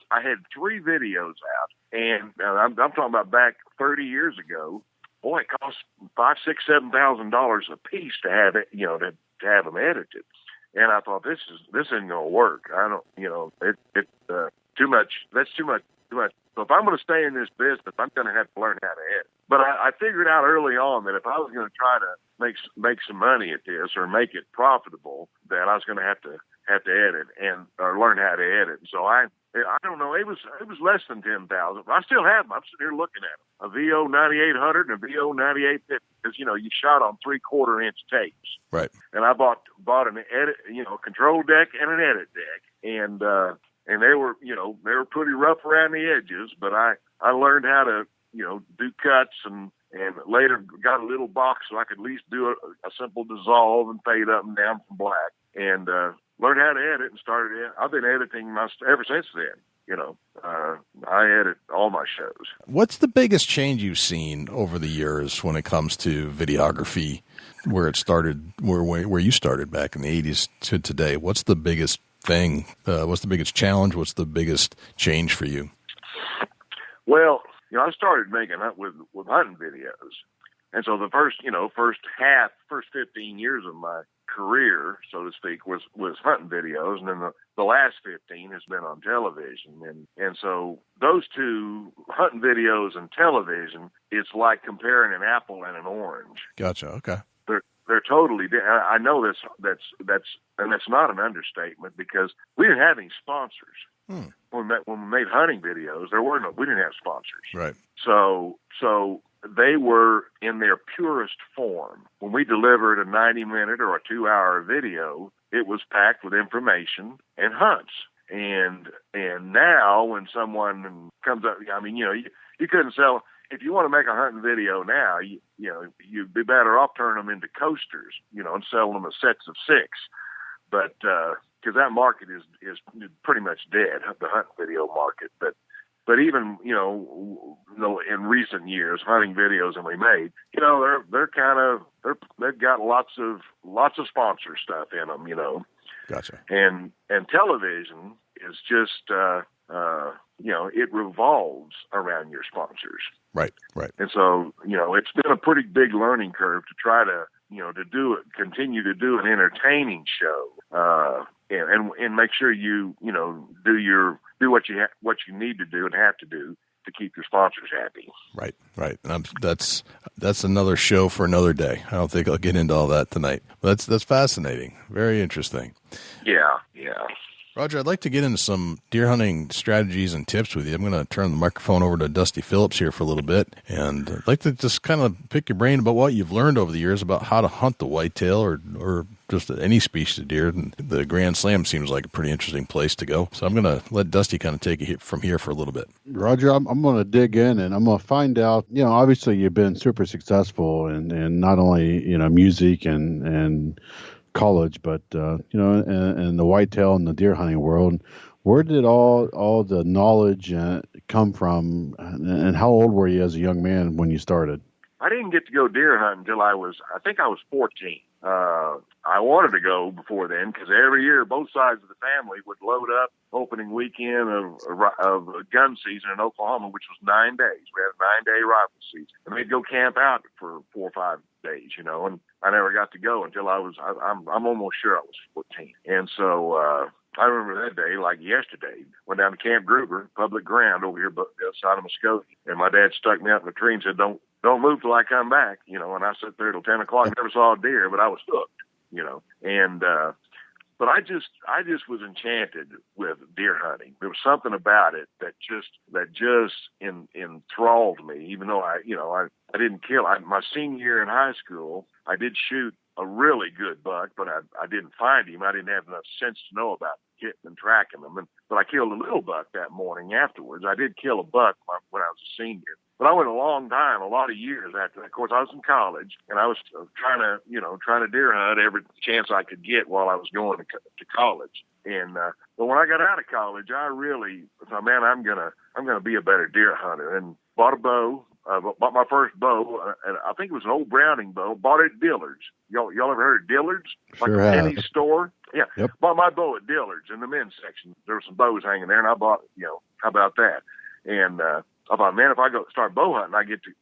3 videos out, and I'm talking about back 30 years ago. Boy, it cost $5,000, $6,000, $7,000 a piece to have it, to have them edited. And I thought this isn't going to work. I don't, too much. That's too much. So if I'm going to stay in this business, I'm going to have to learn how to edit. But I figured out early on that if I was going to try to make some money at this or make it profitable, that I was going to have to edit or learn how to edit. So I don't know. It was less than 10,000. I still have them. I'm sitting here looking at them. A VO 9800 and a VO 9850 because you shot on 3/4 inch tapes. Right. And I bought an edit, control deck and an edit deck, and they were pretty rough around the edges, but I learned how to do cuts and later got a little box so I could at least do a simple dissolve and fade up and down from black, and learned how to edit and started it. I've been editing ever since then. I edit all my shows. What's the biggest change you've seen over the years when it comes to videography, where it started, where you started back in the 80s to today? What's the biggest thing? What's the biggest challenge? What's the biggest change for you? Well, I started making with hunting videos, and so the first 15 years of my career, so to speak, was hunting videos, and then the last 15 has been on television, and so those two, hunting videos and television, it's like comparing an apple and an orange. Gotcha. Okay. They're totally. I know that's not an understatement because we didn't have any sponsors. When we made hunting videos, we didn't have sponsors. Right. So they were in their purest form. When we delivered a 90-minute or a 2-hour video, it was packed with information and hunts. And now when someone comes up, you couldn't sell. If you want to make a hunting video now, you'd be better off turning them into coasters, and selling them as sets of 6. But because that market is pretty much dead, the hunting video market. But even in recent years, hunting videos that we made, they've got lots of sponsor stuff in them, Gotcha. And television is just it revolves around your sponsors. Right. And so, it's been a pretty big learning curve to try to, continue to do an entertaining show, and make sure you do what you need to do and have to do to keep your sponsors happy. Right. And that's another show for another day. I don't think I'll get into all that tonight. But that's fascinating. Very interesting. Yeah. Roger, I'd like to get into some deer hunting strategies and tips with you. I'm going to turn the microphone over to Dusty Phillips here for a little bit, and I'd like to just kind of pick your brain about what you've learned over the years about how to hunt the whitetail or just any species of deer. And the Grand Slam seems like a pretty interesting place to go. So I'm going to let Dusty kind of take it from here for a little bit. Roger, I'm going to dig in and I'm going to find out, obviously you've been super successful in not only, music and college, but in the whitetail and the deer hunting world. Where did all the knowledge come from, and how old were you as a young man when you started? I didn't get to go deer hunting until I was 14. I wanted to go before then because every year both sides of the family would load up opening weekend of gun season in Oklahoma, which was 9 days. We had a 9-day rifle season, and they'd go camp out for 4 or 5 days, and I never got to go until I'm almost sure I was 14. And so I remember that day like yesterday. Went down to Camp Gruber, public ground over here outside of Muskogee, and my dad stuck me out in the tree and said, "Don't move till I come back," and I sat there till 10 o'clock, never saw a deer, but I was hooked, and but I just was enchanted with deer hunting. There was something about it that just enthralled me, even though I didn't kill. My senior year in high school, I did shoot a really good buck, but I didn't find him. I didn't have enough sense to know about hitting and tracking them. But I killed a little buck that morning afterwards. I did kill a buck when I was a senior. But I went a long time, a lot of years after that. Of course, I was in college, and I was trying to deer hunt every chance I could get while I was going to college. And but when I got out of college, I really thought, man, I'm gonna be a better deer hunter, and bought a bow. Bought my first bow, and I think it was an old Browning bow. Bought it at Dillard's. Y'all ever heard of Dillard's? Like Sure a have. penny store? Yeah. Yep. Bought my bow at Dillard's in the men's section. There were some bows hanging there, and I bought, how about that? And I thought, man, if I go start bow hunting, I get to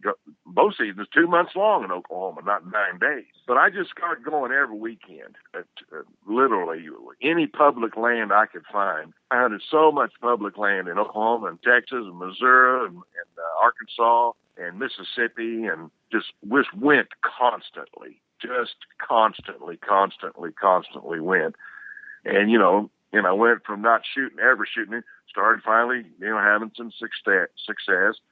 go. Bow season is 2 months long in Oklahoma, not 9 days. But I just started going every weekend, literally any public land I could find. I hunted so much public land in Oklahoma and Texas and Missouri and Arkansas and Mississippi, and just went constantly, just constantly went. And I went from not shooting, ever shooting, started finally, having some success,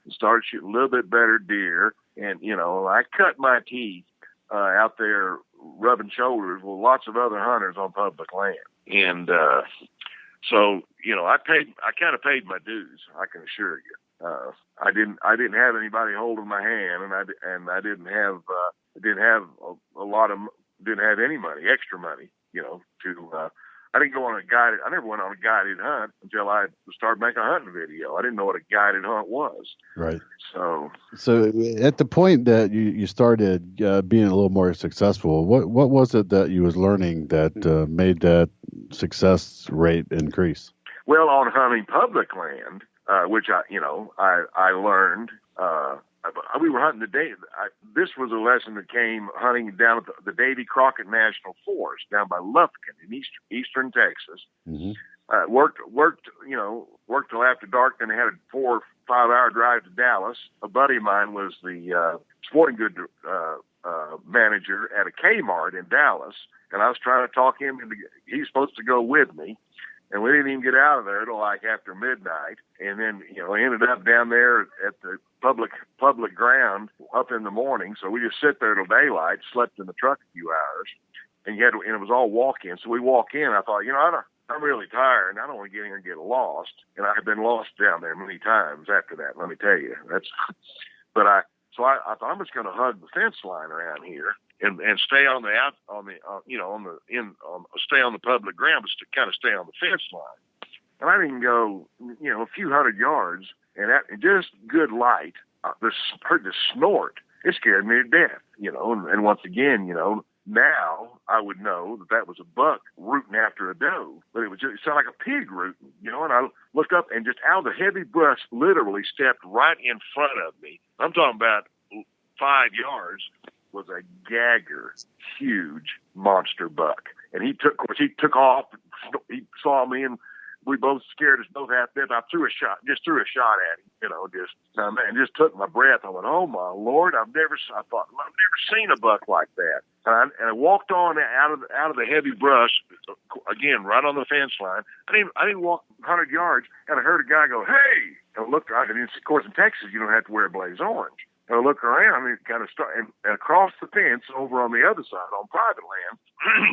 and started shooting a little bit better deer. And, I cut my teeth out there rubbing shoulders with lots of other hunters on public land. And so, I kind of paid my dues, I can assure you. I didn't have anybody holding my hand, and I didn't have any money, extra money, I didn't go on I never went on a guided hunt until I started making a hunting video. I didn't know what a guided hunt was. Right. So at the point that you started being a little more successful, what was it that you was learning that made success rate increase? Well, on hunting public land, which I learned. We were hunting the day. This was a lesson that came hunting down at the Davy Crockett National Forest down by Lufkin in eastern Texas. Mm-hmm. Worked till after dark. Then I had a 4 or 5 hour drive to Dallas. A buddy of mine was the sporting goods manager at a Kmart in Dallas, and I was trying to talk him into. He's supposed to go with me. And we didn't even get out of there till like after midnight. And then, ended up down there at the public ground up in the morning. So we just sit there till daylight, slept in the truck a few hours, and it was all walk-in. So we walk in. I thought, I'm really tired, and I don't want to get in here and get lost. And I have been lost down there many times after that. Let me tell you, but I thought I'm just going to hug the fence line around here. And stay on stay on the public ground, but to kind of stay on the fence line. And I didn't go, a few hundred yards, and just good light. Heard the snort. It scared me to death, And once again, now I would know that was a buck rooting after a doe, but it sounded like a pig rooting, And I looked up, and just out of the heavy brush, literally stepped right in front of me. I'm talking about 5 yards. Was a gagger, huge monster buck, and he took off. He saw me, and we both scared us both half dead. I threw a shot at him, just took my breath. I went, oh my Lord, I've never seen a buck like that. And I walked on out of the heavy brush, again, right on the fence line. I didn't walk 100 yards, and I heard a guy go, hey, and I looked. And of course, in Texas, you don't have to wear blaze orange. And I look around and kind of and across the fence over on the other side on private land,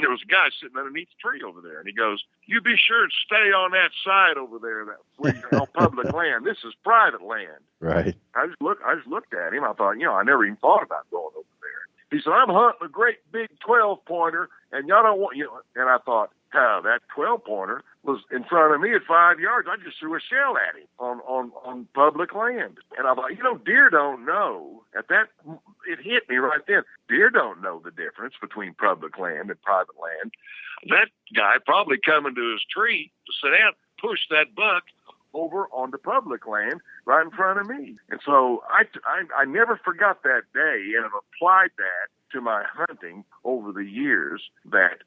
there was a guy sitting underneath the tree over there. And he goes, you be sure to stay on that side over there where you're on public land. This is private land. Right. I just looked at him. I thought, I never even thought about going over there. He said, I'm hunting a great big 12-pointer, and y'all don't want, And I thought, that 12-pointer was in front of me at 5 yards. I just threw a shell at him on public land. And I thought, deer don't know. At that it hit me right then. Deer don't know the difference between public land and private land. That guy probably coming to his tree to sit down, push that buck over onto public land right in front of me. And so I never forgot that day, and I've applied that to my hunting over the years, that,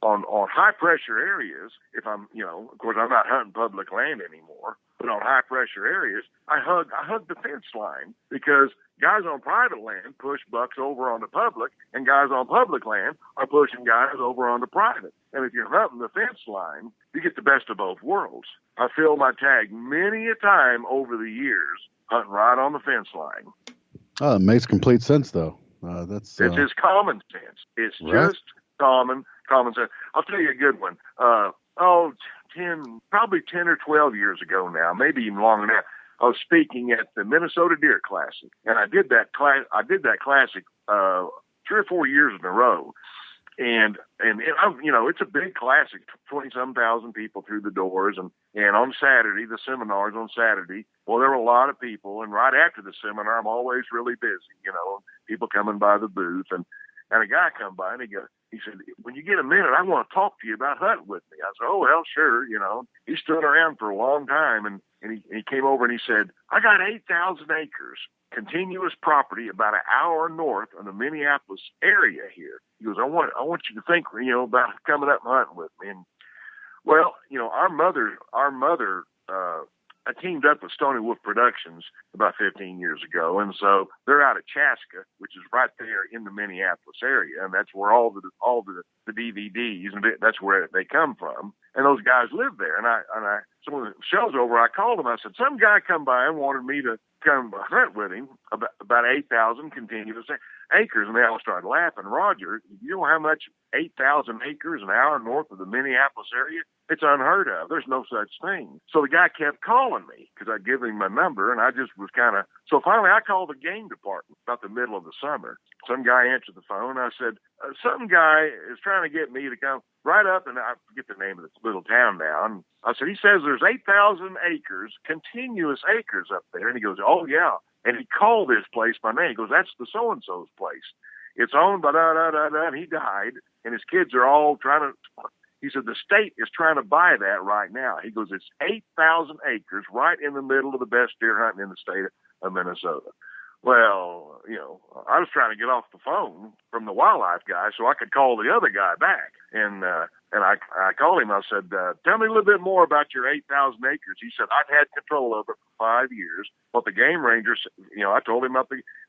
on high pressure areas, if I'm, of course I'm not hunting public land anymore, but on high pressure areas, I hug the fence line, because guys on private land push bucks over onto public, and guys on public land are pushing guys over onto private. And if you're hunting the fence line, you get the best of both worlds. I filled my tag many a time over the years hunting right on the fence line. Oh, it makes complete sense, though. It's just common sense. It's right? Just common sense. I'll tell you a good one. Probably 10 or 12 years ago now, maybe even longer now, I was speaking at the Minnesota Deer Classic, and I did that classic 3 or 4 years in a row. And it's a big classic, 20-some thousand people through the doors. And on Saturday, the seminar's on Saturday. Well, there were a lot of people. And right after the seminar, I'm always really busy, people coming by the booth. And a guy come by, and he said, when you get a minute, I want to talk to you about hunting with me. I said, oh, well, sure. He stood around for a long time, and he came over and he said, I got 8,000 acres. Contiguous property about an hour north of the Minneapolis area here. He goes, I want you to think, about coming up and hunting with me. And well, our mother, I teamed up with Stony Wolf Productions about 15 years ago, and so they're out of Chaska, which is right there in the Minneapolis area, and that's where all the DVDs, and that's where they come from. And those guys live there. And so when the show's over, I called them. I said, some guy come by and wanted me to come hunt with him about 8,000 contiguous acres. And they all started laughing. Roger, you know how much 8,000 acres an hour north of the Minneapolis area? It's unheard of. There's no such thing. So the guy kept calling me because I'd given him my number, and I just was so finally I called the game department about the middle of the summer. Some guy answered the phone. I said, some guy is trying to get me to come right up, and I forget the name of this little town now. And I said, he says there's 8,000 acres, continuous acres up there. And he goes, oh, yeah. And he called this place by name. He goes, that's the so-and-so's place. It's owned by da-da-da-da, and he died, and his kids are all trying to – he said the state is trying to buy that right now. He goes, it's 8,000 acres right in the middle of the best deer hunting in the state of Minnesota. Well, I was trying to get off the phone from the wildlife guy so I could call the other guy back. And I called him. I said, tell me a little bit more about your 8,000 acres. He said, I've had control over it for 5 years. But the game rangers, I told him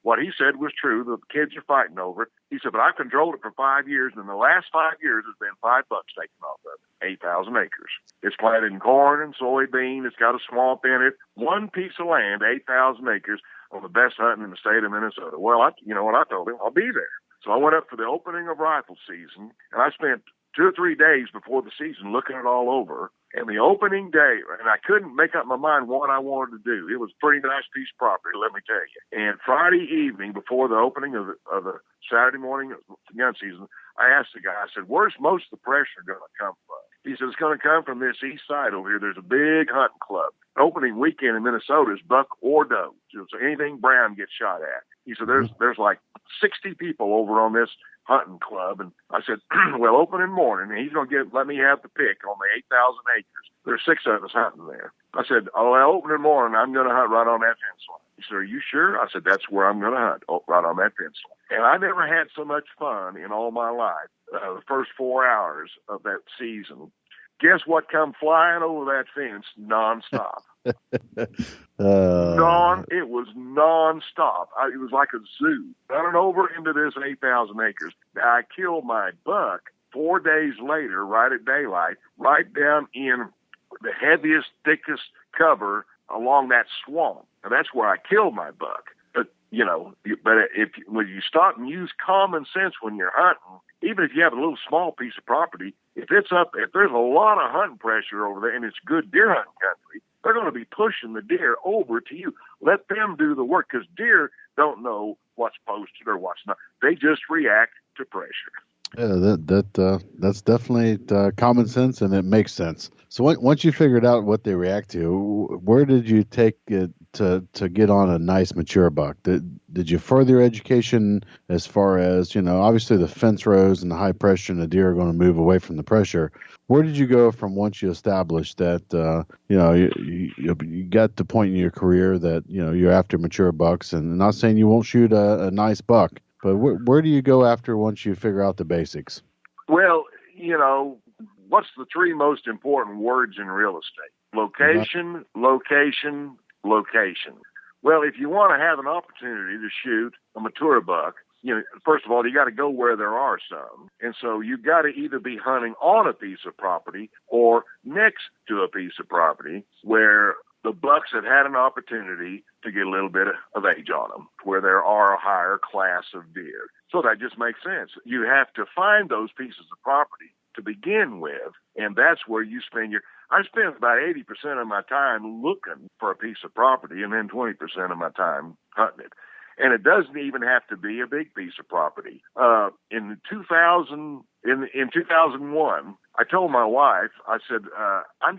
what he said was true. The kids are fighting over it. He said, but I've controlled it for 5 years. And in the last 5 years, there's been $5 taken off of it. 8,000 acres. It's planted in corn and soybean. It's got a swamp in it. One piece of land, 8,000 acres, on the best hunting in the state of Minnesota. Well, you know what I told him? I'll be there. So I went up for the opening of rifle season, and I spent 2 or 3 days before the season looking it all over. And the opening day, and I couldn't make up my mind what I wanted to do. It was a pretty nice piece of property, let me tell you. And Friday evening, before the opening of the Saturday morning gun season, I asked the guy, I said, where's most of the pressure going to come from? He said, it's going to come from this east side over here. There's a big hunting club. Opening weekend in Minnesota is buck or doe. So anything brown gets shot at. He said, there's like 60 people over on this hunting club. And I said, well, opening morning, and he's going to let me have the pick on the 8,000 acres. There's 6 of us hunting there. I said, opening morning, I'm going to hunt right on that fence line. He said, are you sure? I said, that's where I'm going to hunt, right on that fence line. And I never had so much fun in all my life, the first 4 hours of that season. Guess what come flying over that fence nonstop? It was nonstop. It was like a zoo. Running over into this 8,000 acres. I killed my buck 4 days later, right at daylight, right down in the heaviest, thickest cover along that swamp. And that's where I killed my buck. But, when you stop and use common sense when you're hunting, even if you have a little small piece of property, if there's a lot of hunting pressure over there and it's good deer hunting country, they're going to be pushing the deer over to you. Let them do the work, because deer don't know what's posted or what's not. They just react to pressure. Yeah, that's definitely common sense, and it makes sense. So once you figured out what they react to, where did you take it to get on a nice mature buck? Did you further your education as far as, obviously the fence rows and the high pressure and the deer are going to move away from the pressure. Where did you go from once you established that, you got to the point in your career that, you're after mature bucks, and I'm not saying you won't shoot a nice buck, but where do you go after once you figure out the basics? Well, what's the three most important words in real estate? Location, location, location. Well, if you want to have an opportunity to shoot a mature buck, first of all, you got to go where there are some. And so you got to either be hunting on a piece of property or next to a piece of property where the bucks have had an opportunity to get a little bit of age on them, where there are a higher class of deer. So that just makes sense. You have to find those pieces of property to begin with, and that's where you spend I spend about 80% of my time looking for a piece of property and then 20% of my time hunting it. And it doesn't even have to be a big piece of property. In 2001, I told my wife, I said, I'm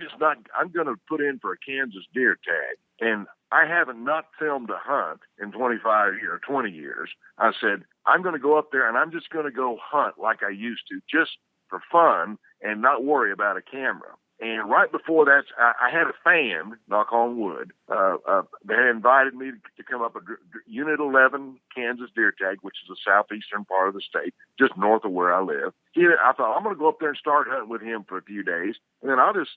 going to put in for a Kansas deer tag. And I haven't not filmed a hunt in 25 years, 20 years. I said, I'm going to go up there and I'm just going to go hunt like I used to, just for fun and not worry about a camera. And right before that, I had a fan, knock on wood, they had invited me to come up a Unit 11 Kansas deer tag, which is the southeastern part of the state, just north of where I live. I thought, I'm going to go up there and start hunting with him for a few days, and then I'll just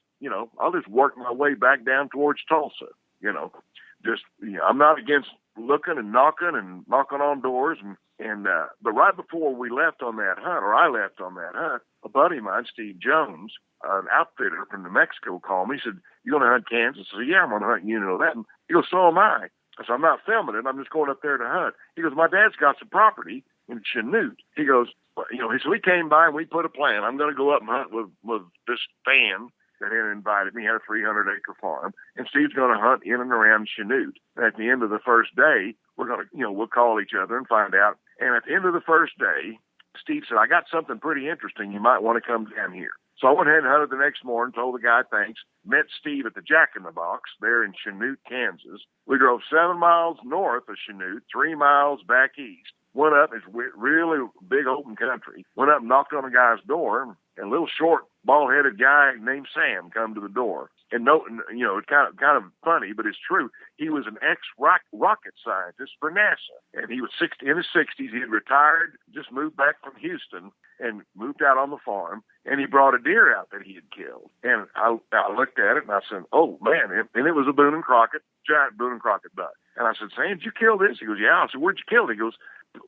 work my way back down towards Tulsa. I'm not against looking and knocking on doors, but right before we left on that hunt, or I left on that hunt, a buddy of mine, Steve Jones, an outfitter from New Mexico, called me. He said, "You going to hunt Kansas?" I said, "Yeah, I'm going to hunt Unit 11. He goes, "So am I." I said, "I'm not filming it. I'm just going up there to hunt." He goes, "My dad's got some property in Chanute." He goes, so we came by and we put a plan. I'm going to go up and hunt with this fan that had invited me. He had a 300-acre farm, and Steve's going to hunt in and around Chanute. And at the end of the first day, we're going to, we'll call each other and find out. And at the end of the first day, Steve said, "I got something pretty interesting. You might want to come down here." So I went ahead and hunted the next morning, told the guy thanks, met Steve at the Jack in the Box there in Chanute, Kansas. We drove 7 miles north of Chanute, 3 miles back east. Went up, it's really big open country. Went up and knocked on a guy's door, and a little short, bald-headed guy named Sam come to the door. And it's kind of funny, but it's true. He was an ex-rocket scientist for NASA, and he was in his 60s. He had retired, just moved back from Houston, and moved out on the farm. And he brought a deer out that he had killed. And I looked at it and I said, "Oh man!" And it was a Boone and Crockett, giant Boone and Crockett buck. And I said, "Sam, did you kill this?" He goes, "Yeah." I said, "Where'd you kill it?" He goes,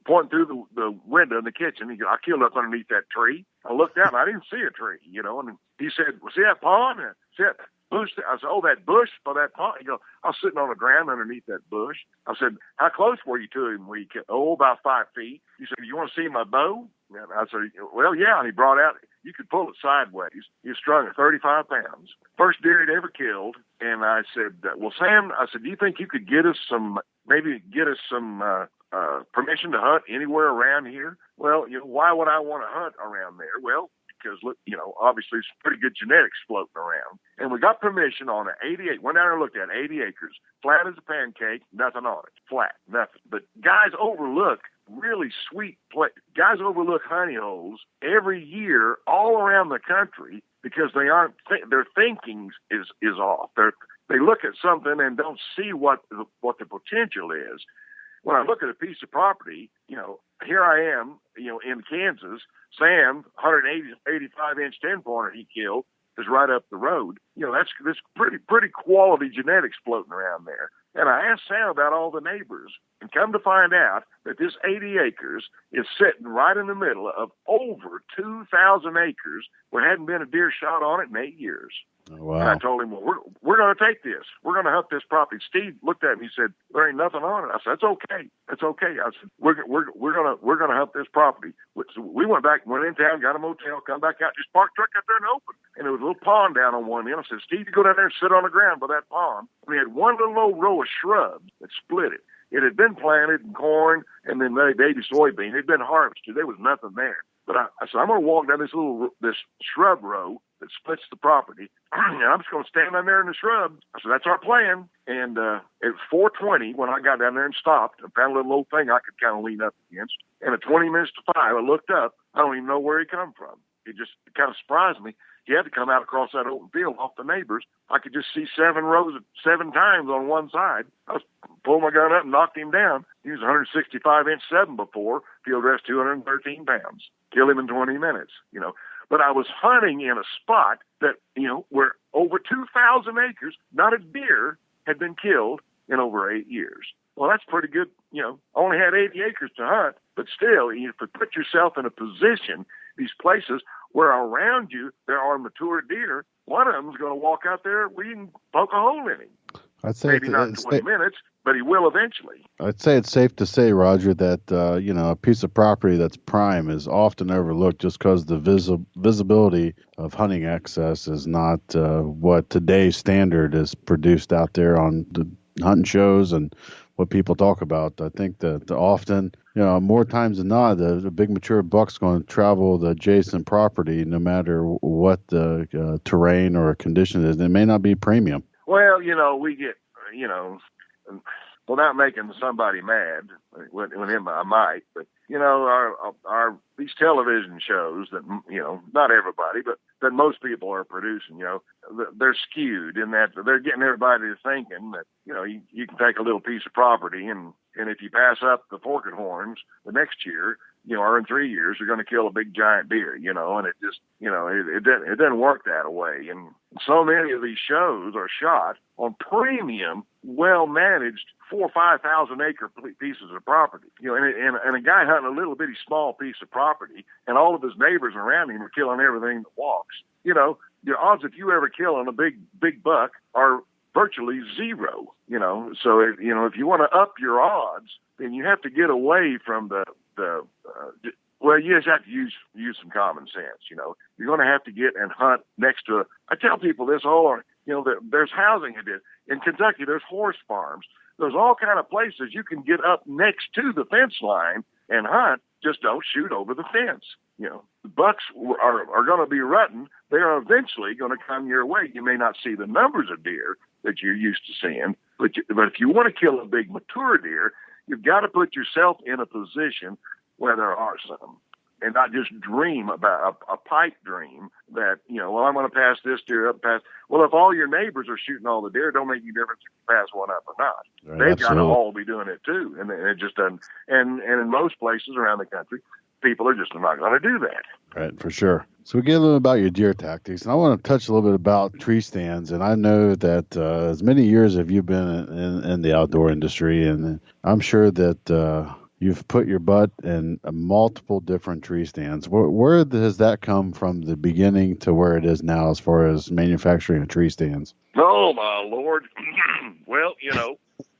pointing through the window in the kitchen. He goes, "I killed up underneath that tree." I looked out and I didn't see a tree, And he said, "Well, see that pond? See that bush?" I said, "Oh, that bush by that pond." He goes, "I was sitting on the ground underneath that bush." I said, "How close were you to him when you killed?" "Oh, about 5 feet." He said, "You want to see my bow?" And I said, "Well, yeah." And he brought out, you could pull it sideways. He was strung at 35 pounds. First deer he'd ever killed. And I said, "Well, Sam," I said, "do you think you could get us some permission to hunt anywhere around here?" "Well, why would I want to hunt around there?" "Well, because look, obviously it's pretty good genetics floating around." And we got permission on an 88. Went down there and looked at 80 acres, flat as a pancake, nothing on it, flat, nothing. But guys overlook really sweet guys overlook honey holes every year all around the country because their thinking is off. They look at something and don't see what the potential is. When I look at a piece of property, here I am, in Kansas. Sam, 185-inch 10-pointer he killed is right up the road. That's pretty quality genetics floating around there. And I asked Sam about all the neighbors, and come to find out that this 80 acres is sitting right in the middle of over 2,000 acres where hadn't been a deer shot on it in 8 years. Oh, wow. And I told him, "Well, we're going to take this. We're going to hunt this property." Steve looked at me and said, "There ain't nothing on it." I said, "That's okay. That's okay." I said, We're going to hunt this property." So we went back, went in town, got a motel, come back out, just parked truck out there and open. And there was a little pond down on one end. I said, "Steve, you go down there and sit on the ground by that pond." We had one little old row of shrubs that split it. It had been planted in corn and then baby soybean. It had been harvested. There was nothing there. But I said, "I'm going to walk down this shrub row that splits the property, and I'm just going to stand down there in the shrub. I said, that's our plan. And it was 4:20 when I got down there and stopped and found a little old thing I could kind of lean up against. And at 20 minutes to 5, I looked up. I don't even know where he come from. It just kind of surprised me. He had to come out across that open field off the neighbors. I could just see 7 times on one side. I was pulled my gun up and knocked him down. He was 165-inch 7 field rest 213 pounds. Killed him in 20 minutes, But I was hunting in a spot that, where over 2,000 acres, not a deer had been killed in over 8 years. Well, that's pretty good. Only had 80 acres to hunt, but still, you put yourself in a position, these places where around you there are mature deer, one of them's going to walk out there where you can poke a hole in him. I'd say maybe not in 20 minutes, but he will eventually. I'd say it's safe to say, Roger, that a piece of property that's prime is often overlooked just because the visibility of hunting access is not what today's standard is produced out there on the hunting shows and what people talk about. I think that often, more times than not, the big mature buck's going to travel the adjacent property no matter what the terrain or condition is. It may not be premium. Well, we get, without making somebody mad, with him I might, but, our these television shows that, not everybody, but that most people are producing, they're skewed in that they're getting everybody to thinking that, you can take a little piece of property and if you pass up the forked horns the next year, or in 3 years, you're going to kill a big giant deer, and it just, it doesn't work that way. And so many of these shows are shot on premium, well-managed 4,000 or 5,000 acre pieces of property, and a guy hunting a little bitty small piece of property, and all of his neighbors around him are killing everything that walks. The odds of you ever killing a big buck are virtually zero. So if you want to up your odds, then you have to get away from well, you just have to use some common sense. You're going to have to get and hunt next to I tell people this there's housing in Kentucky. There's horse farms. There's all kind of places you can get up next to the fence line and hunt. Just don't shoot over the fence. The bucks are going to be rutting. They're eventually going to come your way. You may not see the numbers of deer that you're used to seeing, but if you want to kill a big mature deer, you've got to put yourself in a position where there are some, and not just dream about a pipe dream that, I'm going to pass this deer up, Well, if all your neighbors are shooting all the deer, it don't make any difference if you pass one up or not. Right, They've got to all be doing it too, and it just doesn't. And in most places around the country, people are just not going to do that. Right, for sure. So we get a little about your deer tactics, and I want to touch a little bit about tree stands. And I know that as many years have you been in the outdoor industry, and I'm sure that you've put your butt in multiple different tree stands. Where does that come from the beginning to where it is now as far as manufacturing of tree stands? Oh, my Lord. Well,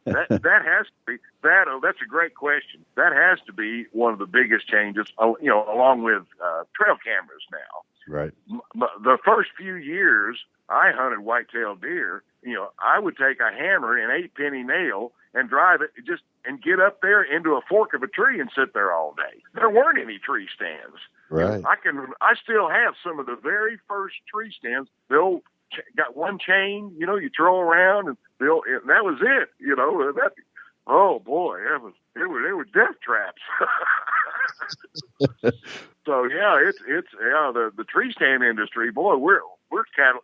that has to be that's a great question. That has to be one of the biggest changes, along with trail cameras now. Right. The first few years I hunted white-tailed deer, I would take a hammer and 8-penny nail and drive it and get up there into a fork of a tree and sit there all day. There weren't any tree stands. Right. I still have some of the very first tree stands. The old got one chain, you throw around, and that was it. Oh boy, they were death traps. So yeah, it's the tree stand industry. Boy, we're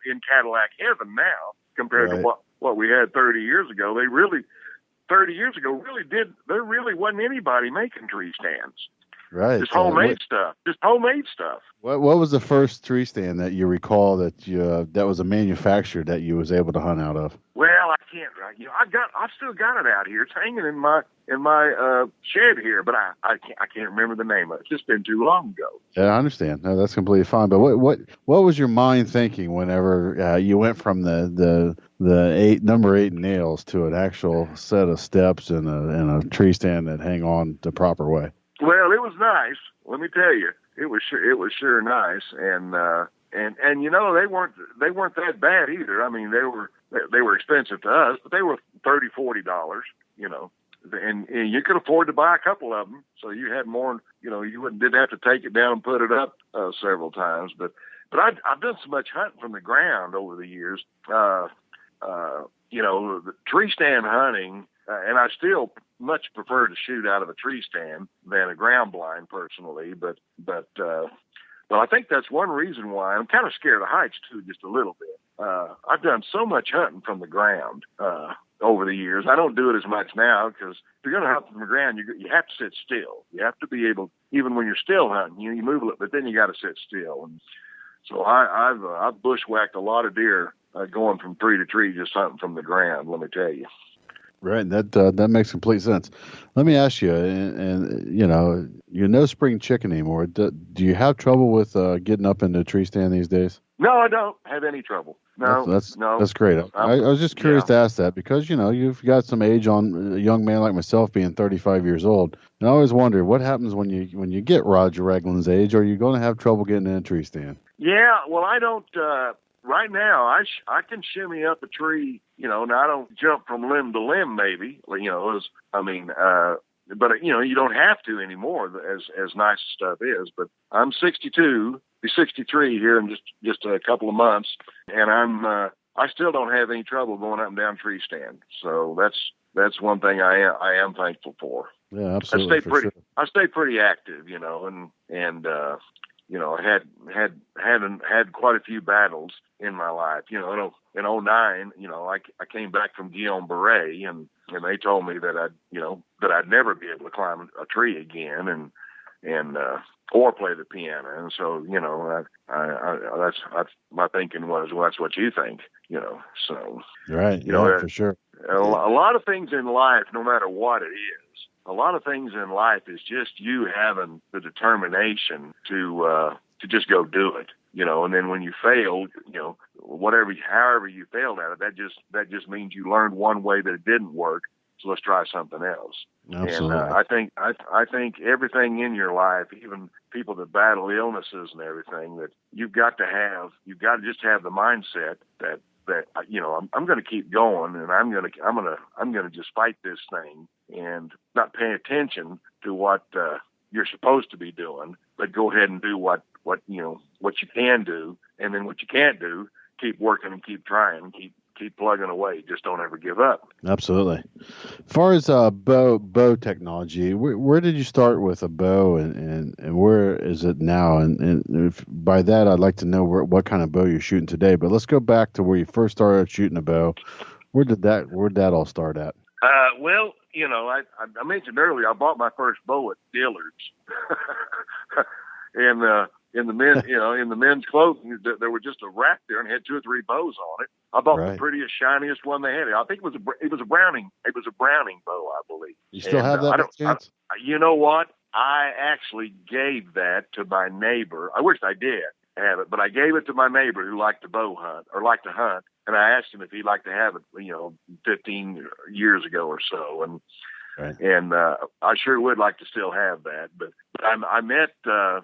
in Cadillac heaven now compared to what we had 30 years ago. 30 years ago, there really wasn't anybody making tree stands. Right. Just homemade stuff. What was the first tree stand that you recall that was a manufacturer that you was able to hunt out of? Well, I can't. I've still got it out here. It's hanging in my shed here, but I can't remember the name of it. It's just been too long ago. Yeah, I understand. No, that's completely fine. But what was your mind thinking whenever you went from the number 8 nails to an actual set of steps and a tree stand that hang on the proper way? Well, it was nice. Let me tell you, it was sure nice, and they weren't that bad either. I mean, they were expensive to us, but they were $30-$40, and you could afford to buy a couple of them, so you had more. You didn't have to take it down and put it up several times. But But I've done so much hunting from the ground over the years. The tree stand hunting, and I still much prefer to shoot out of a tree stand than a ground blind personally. But I think that's one reason why I'm kind of scared of heights too, just a little bit. I've done so much hunting from the ground over the years. I don't do it as much now because if you're going to hunt from the ground, you have to sit still. You have to be able, even when you're still hunting, you move a little, but then you got to sit still. And so I've bushwhacked a lot of deer going from tree to tree, just hunting from the ground. Let me tell you. Right, that makes complete sense. Let me ask you, and you're no spring chicken anymore. Do you have trouble with getting up into a tree stand these days? No, I don't have any trouble. No, that's great. I was just curious to ask that because you've got some age on a young man like myself, being 35 years old, and I always wonder what happens when you get Roger Raglin's age. Are you going to have trouble getting in a tree stand? Yeah, well, I don't. Right now, I can shimmy up a tree, and I don't jump from limb to limb, maybe, but you don't have to anymore, as nice as stuff is. But I'm 62, be 63 here in just a couple of months, and I still don't have any trouble going up and down tree stand. So that's one thing I am thankful for. Yeah, absolutely. I stay pretty active, I had quite a few battles in my life. In 2009, I came back from Guillain-Barré and they told me that I'd never be able to climb a tree again and or play the piano. And so, that's my thinking was, well, that's what you think, so. Right. For sure. A lot of things in life, no matter what it is, a lot of things in life is just you having the determination to just go do it, and then when you fail, however you failed at it, that just means you learned one way that it didn't work. So let's try something else. Absolutely. And I think everything in your life, even people that battle illnesses and everything, that you've got to just have the mindset that I'm going to keep going, and I'm going to just fight this thing and not pay attention to what you're supposed to be doing, but go ahead and do what you can do, and then what you can't do, keep working and keep trying and keep plugging away. Just don't ever give up. Absolutely. As far as bow technology, where did you start with a bow, and where is it now? And if, by that, I'd like to know what kind of bow you're shooting today. But let's go back to where you first started shooting a bow. Where'd that all start at? Well, I mentioned earlier I bought my first bow at Dillard's, and in the men's clothing, there was just a rack there and had 2 or 3 bows on it. I bought the prettiest, shiniest one they had. I think it was a Browning. It was a Browning bow, I believe. You still have that? You know what? I actually gave that to my neighbor. I wish I did have it, but I gave it to my neighbor who liked to bow hunt or liked to hunt, and I asked him if he'd like to have it, 15 years ago or so, and I sure would like to still have that. But I met a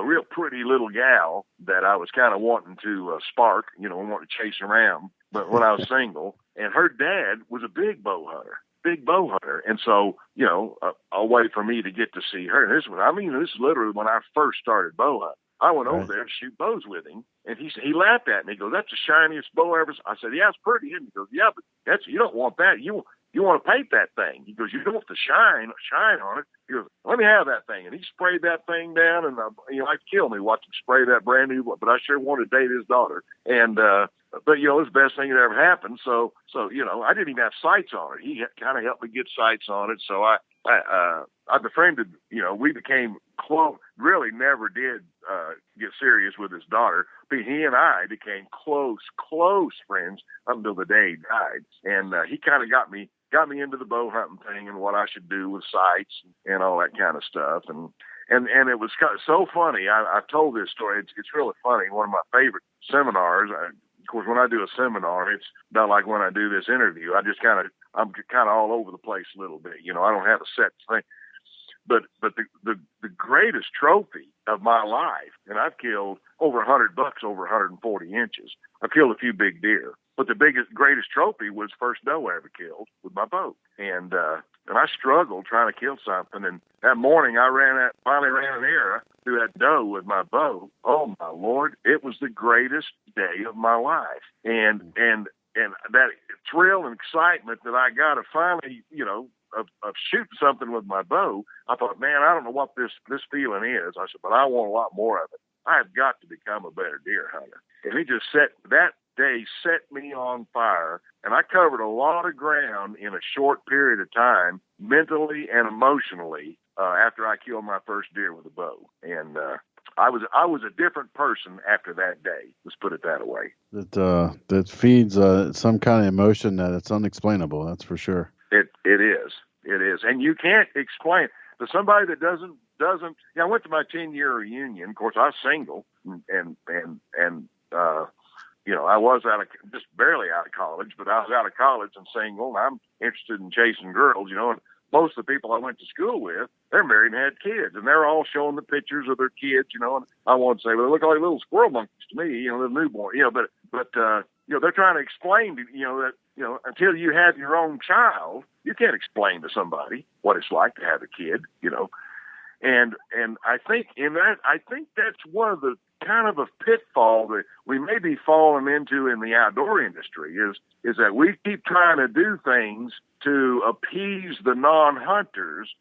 real pretty little gal that I was kind of wanting to spark, wanting to chase around, but when I was single, and her dad was a big bow hunter. And so, a way for me to get to see her. This is literally when I first started bow hunting. I went over there to shoot bows with him, and he laughed at me. He goes, "That's the shiniest bow ever." I said, "Yeah, it's pretty." And he goes, "Yeah, but you don't want that. You want to paint that thing." He goes, "You don't want the shine on it." He goes, "Let me have that thing." And he sprayed that thing down, and I'd kill me watching him spray that brand new, but I sure wanted to date his daughter. And, but, it was the best thing that ever happened. So, I didn't even have sights on it. He kind of helped me get sights on it. So I befriended, we became close, really never did get serious with his daughter, but he and I became close friends up until the day he died. And he kind of got me into the bow hunting thing and what I should do with sights and all that kind of stuff. And it was so funny. I've told this story. It's really funny. One of my favorite seminars. Of course, when I do a seminar, it's not like when I do this interview. I'm kind of all over the place a little bit. I don't have a set thing. the greatest trophy of my life, and I've killed over 100 bucks over 140 inches. I've killed a few big deer, but the greatest trophy was first doe I ever killed with my bow. And I struggled trying to kill something. And that morning I finally ran an arrow through that doe with my bow. Oh my Lord, it was the greatest day of my life. And that thrill and excitement that I got of finally, of shooting something with my bow, I thought, man, I don't know what this feeling is. I said, but I want a lot more of it. I have got to become a better deer hunter. And that day set me on fire. And I covered a lot of ground in a short period of time, mentally and emotionally, after I killed my first deer with a bow. And, I was a different person after that day. Let's put it that way. That feeds some kind of emotion that it's unexplainable. That's for sure. It is, and you can't explain to somebody that doesn't. I went to my 10-year reunion. Of course, I was single, and I was just barely out of college, but I was out of college and single. And I'm interested in chasing girls, and most of the people I went to school with, they're married and had kids, and they're all showing the pictures of their kids, and I want to say, well, they look like little squirrel monkeys to me, little newborn, but they're trying to explain to, that, until you have your own child, you can't explain to somebody what it's like to have a kid, and I think that's one of the kind of a pitfall that we may be falling into in the outdoor industry is that we keep trying to do things to appease the non-hunters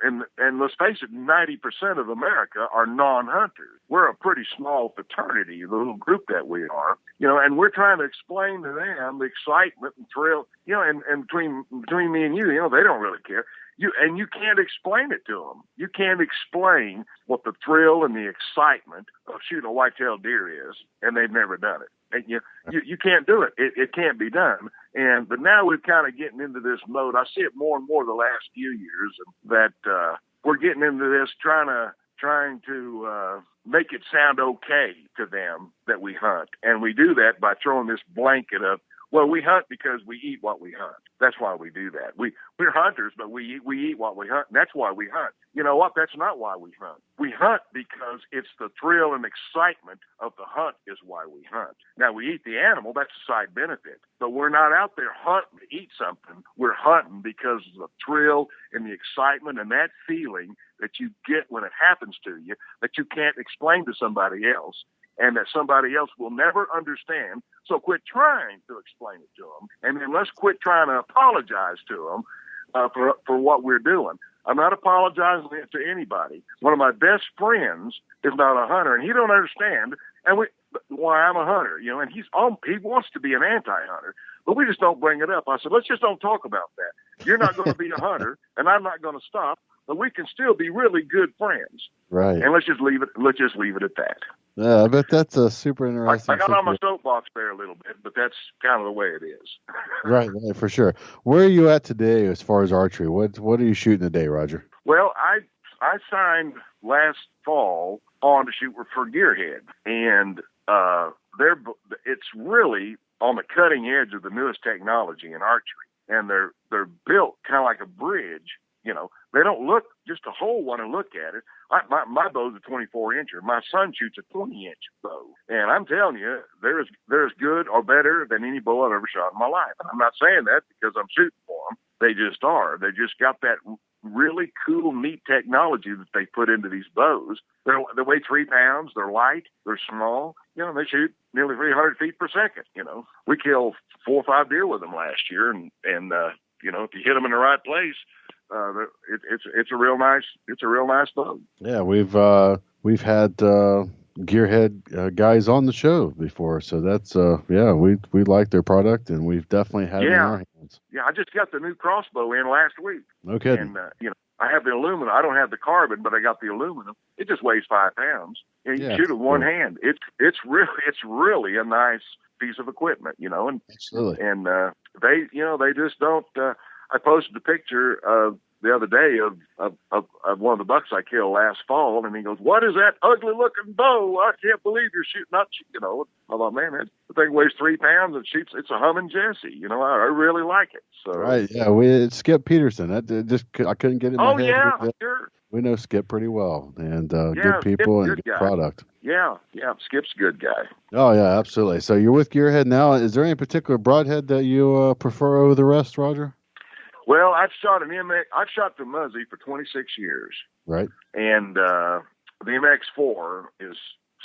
and let's face it, 90% of America are non-hunters. We're a pretty small fraternity, the little group that we are, and we're trying to explain to them the excitement and thrill, and between me and you, they don't really care. You can't explain it to them. You can't explain what the thrill and the excitement of shooting a white-tailed deer is, and they've never done it. And you can't do it. It can't be done. But now we're kind of getting into this mode. I see it more and more the last few years that we're getting into this trying to make it sound okay to them that we hunt, and we do that by throwing this blanket of, well, we hunt because we eat what we hunt. That's why we do that. We're hunters, but we eat what we hunt, and that's why we hunt. You know what? That's not why we hunt. We hunt because it's the thrill and excitement of the hunt is why we hunt. Now, we eat the animal. That's a side benefit. But we're not out there hunting to eat something. We're hunting because of the thrill and the excitement and that feeling that you get when it happens to you that you can't explain to somebody else, and that somebody else will never understand. So quit trying to explain it to them, and then let's quit trying to apologize to them for what we're doing. I'm not apologizing to anybody. One of my best friends is not a hunter, and he don't understand why I'm a hunter, and he wants to be an anti-hunter, but we just don't bring it up. I said, let's just don't talk about that. You're not going to be a hunter, and I'm not going to stop, but we can still be really good friends. Right. And let's just leave it at that. Yeah, I bet that's a super interesting. I got on my soapbox there a little bit, but that's kind of the way it is. Right, for sure. Where are you at today as far as archery? What are you shooting today, Roger? Well, I signed last fall on to shoot for Gearhead, and it's really on the cutting edge of the newest technology in archery, and they're built kind of like a bridge. They don't look just a hole when I look at it. My bow's a 24-incher. My son shoots a 20-inch bow. And I'm telling you, they're as good or better than any bow I've ever shot in my life. And I'm not saying that because I'm shooting for them. They just are. They just got that really cool, neat technology that they put into these bows. They weigh 3 pounds. They're light. They're small. They shoot nearly 300 feet per second. We killed 4 or 5 deer with them last year. And if you hit them in the right place, it's a real nice bow. Yeah, we've had Gearhead guys on the show before, so that's we like their product, and we've definitely had it in our hands. Yeah, I just got the new crossbow in last week. No kidding. And I have the aluminum. I don't have the carbon, but I got the aluminum. It just weighs 5 pounds, and you can shoot with one hand. It's really a nice piece of equipment, and absolutely. And they just don't. I posted a picture of the other day of one of the bucks I killed last fall, and he goes, "What is that ugly looking bow? I can't believe you're shooting." I thought, man, the thing weighs 3 pounds and shoots. It's a humming Jesse. I really like it. So right, yeah, it's Skip Peterson. I couldn't get it in my head. Yeah, sure. We know Skip pretty well, and good people and good product. Yeah, Skip's a good guy. Oh yeah, absolutely. So you're with Gearhead now. Is there any particular broadhead that you prefer over the rest, Roger? Well, I've shot the Muzzy for 26 years. Right. And the MX4 is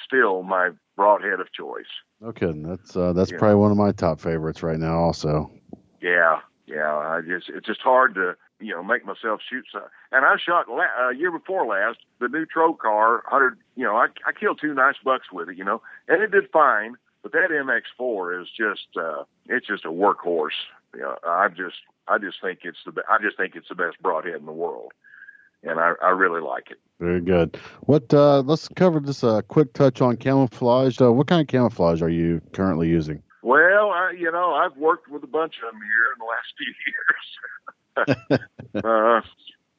still my broadhead of choice. No kidding. That's probably one of my top favorites right now also. Yeah. It's just hard to, make myself shoot some. And I shot year before last, the new Trocar 100, I killed 2 nice bucks with it, and it did fine. But that MX4 is just, it's just a workhorse. I just think it's the best broadhead in the world, and I really like it. Very good. Let's cover just a quick touch on camouflage. What kind of camouflage are you currently using? Well, I've worked with a bunch of them here in the last few years.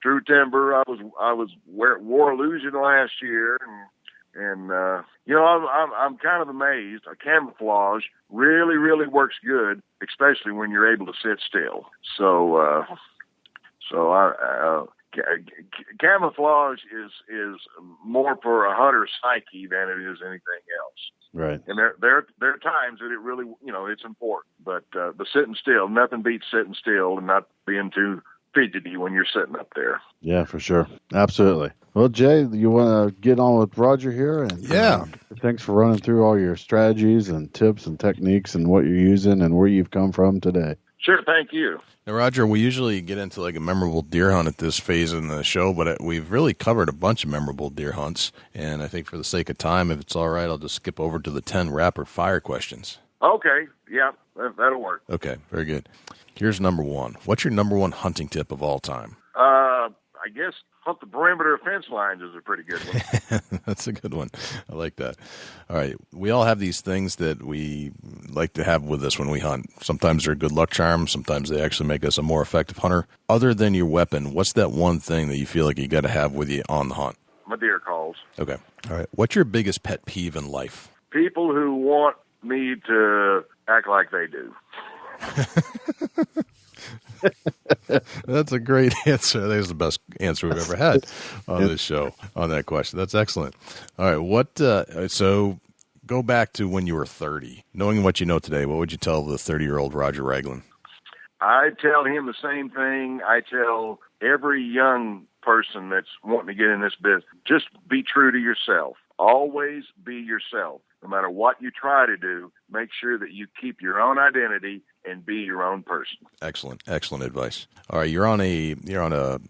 True Timber. I wore Illusion last year, and I'm kind of amazed. A camouflage really, really works good, especially when you're able to sit still. So camouflage is more for a hunter's psyche than it is anything else. Right. And there are times that it really, it's important. But the sitting still, nothing beats sitting still and not being too fidgety when you're sitting up there. Yeah, for sure. Absolutely. Well, Jay, you want to get on with Roger here? And, yeah. Thanks for running through all your strategies and tips and techniques and what you're using and where you've come from today. Sure, thank you. Now, Roger, we usually get into like a memorable deer hunt at this phase in the show, but we've really covered a bunch of memorable deer hunts. And I think for the sake of time, if it's all right, I'll just skip over to the 10 rapid fire questions. Okay. Yeah, that'll work. Okay, very good. Here's number 1. What's your number 1 hunting tip of all time? I guess hunt the perimeter of fence lines is a pretty good one. That's a good one. I like that. All right. We all have these things that we like to have with us when we hunt. Sometimes they're good luck charms. Sometimes they actually make us a more effective hunter. Other than your weapon, what's that one thing that you feel like you got to have with you on the hunt? My deer calls. Okay. All right. What's your biggest pet peeve in life? People who want me to act like they do. That's a great answer. That's the best answer we've ever had on this show on that question. That's excellent. All right. So go back to when you were 30. Knowing what you know today, what would you tell the 30-year-old Roger Raglin? I tell him the same thing I tell every young person that's wanting to get in this business. Just be true to yourself. Always be yourself. No matter what you try to do, make sure that you keep your own identity and be your own person. Excellent advice. All right, you're on a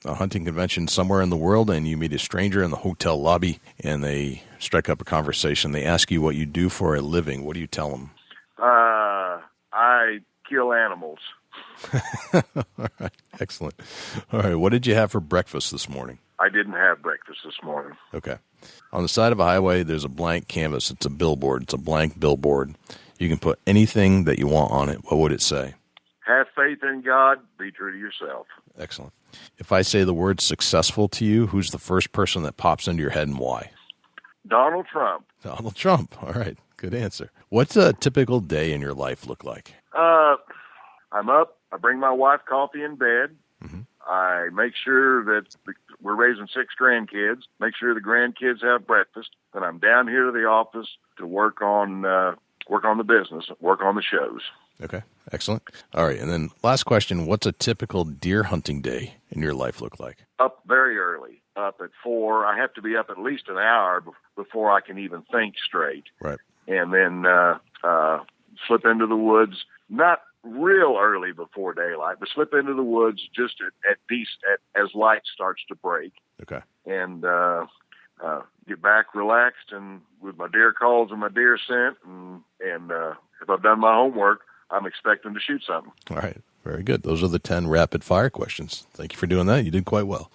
hunting convention somewhere in the world, and you meet a stranger in the hotel lobby, and they strike up a conversation. They ask you what you do for a living. What do you tell them? I kill animals. All right, excellent. All right, what did you have for breakfast this morning? I didn't have breakfast this morning. Okay. On the side of a highway, there's a blank canvas. It's a billboard. It's a blank billboard. You can put anything that you want on it. What would it say? Have faith in God. Be true to yourself. Excellent. If I say the word successful to you, who's the first person that pops into your head and why? Donald Trump. Donald Trump. All right. Good answer. What's a typical day in your life look like? I'm up. I bring my wife coffee in bed. Mm-hmm. I make sure that we're raising 6 grandkids. Make sure the grandkids have breakfast. Then I'm down here to the office to work on the business, work on the shows. Okay, excellent. All right, and then last question, what's a typical deer hunting day in your life look like? Up very early, up at 4. I have to be up at least an hour before I can even think straight. Right. And then slip into the woods, not real early before daylight, but slip into the woods just as light starts to break. Okay. And get back relaxed and with my deer calls and my deer scent, and if I've done my homework, I'm expecting to shoot something. All right. Very good. Those are the 10 rapid fire questions. Thank you for doing that. You did quite well.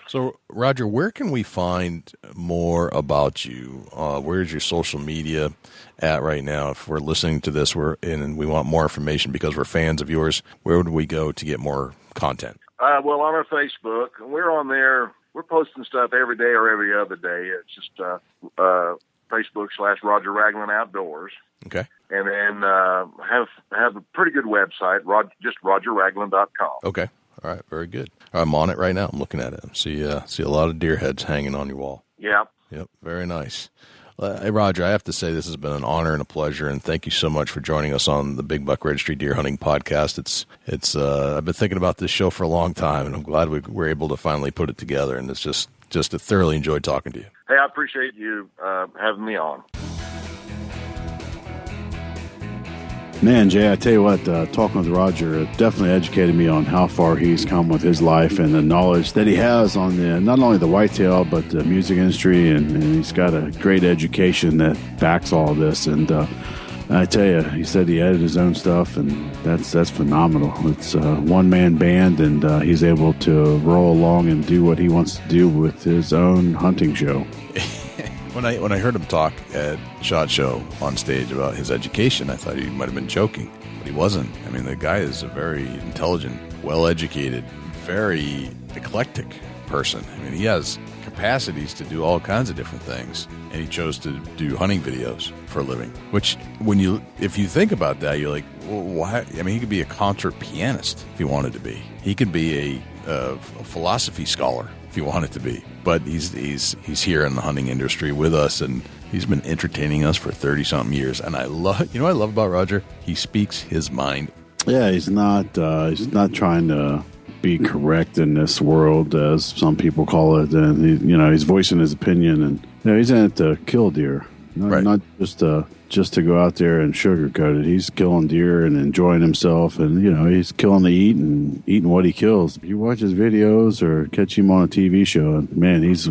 So, Roger, where can we find more about you? Where's your social media at right now? If we're listening to this and we want more information because we're fans of yours, where would we go to get more content? Well, on our Facebook, and we're on there. We're posting stuff every day or every other day. It's just Facebook/Roger Raglin Outdoors. Okay. And then have a pretty good website, just RogerRaglin.com. Okay. All right. Very good. I'm on it right now. I'm looking at it. See a lot of deer heads hanging on your wall. Yeah. Yep. Very nice. Hey, Roger, I have to say this has been an honor and a pleasure, and thank you so much for joining us on the Big Buck Registry Deer Hunting Podcast. It's I've been thinking about this show for a long time, and I'm glad we were able to finally put it together, and it's just thoroughly enjoyed talking to you. Hey, I appreciate you having me on. Man, Jay, I tell you what, talking with Roger, it definitely educated me on how far he's come with his life and the knowledge that he has on not only the whitetail, but the music industry, and he's got a great education that backs all of this. And I tell you, he said he edited his own stuff, and that's phenomenal. It's a one-man band, and he's able to roll along and do what he wants to do with his own hunting show. When I heard him talk at SHOT Show on stage about his education, I thought he might have been joking, but he wasn't. I mean, the guy is a very intelligent, well-educated, very eclectic person. I mean, he has capacities to do all kinds of different things, and he chose to do hunting videos for a living, which if you think about that, you're like, well, why? I mean, he could be a concert pianist if he wanted to be. He could be a philosophy scholar if he wanted to be, but he's here in the hunting industry with us, and he's been entertaining us for 30-something years. And I love, what I love about Roger? He speaks his mind. Yeah, he's not trying to be correct in this world, as some people call it, and he's voicing his opinion, and he's in it to kill deer, not just to go out there and sugarcoat it. He's killing deer and enjoying himself, and he's killing to eat and eating what he kills. If you watch his videos or catch him on a TV show, man, he's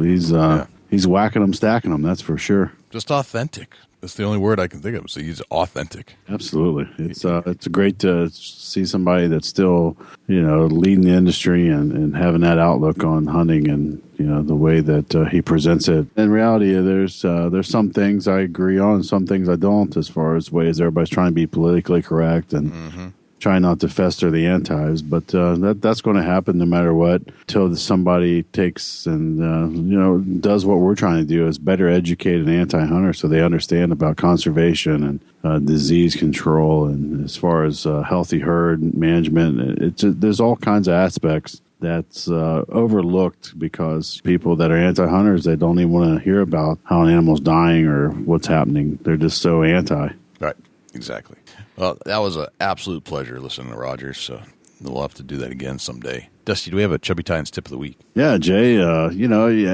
whacking them, stacking them. That's for sure. Just authentic. That's the only word I can think of. So he's authentic. Absolutely. It's great to see somebody that's still leading the industry and having that outlook on hunting, and the way that he presents it. In reality, there's some things I agree on, some things I don't, as far as ways everybody's trying to be politically correct and try not to fester the antis, but that's going to happen no matter what, till somebody takes and does what we're trying to do, is better educate an anti-hunter so they understand about conservation and disease control, and as far as healthy herd management. There's all kinds of aspects that's overlooked, because people that are anti-hunters, they don't even want to hear about how an animal's dying or what's happening. They're just so anti. Right. Exactly. Well, that was an absolute pleasure listening to Roger, so we'll have to do that again someday. Dusty, do we have a Chubby Tines tip of the week? Yeah, Jay,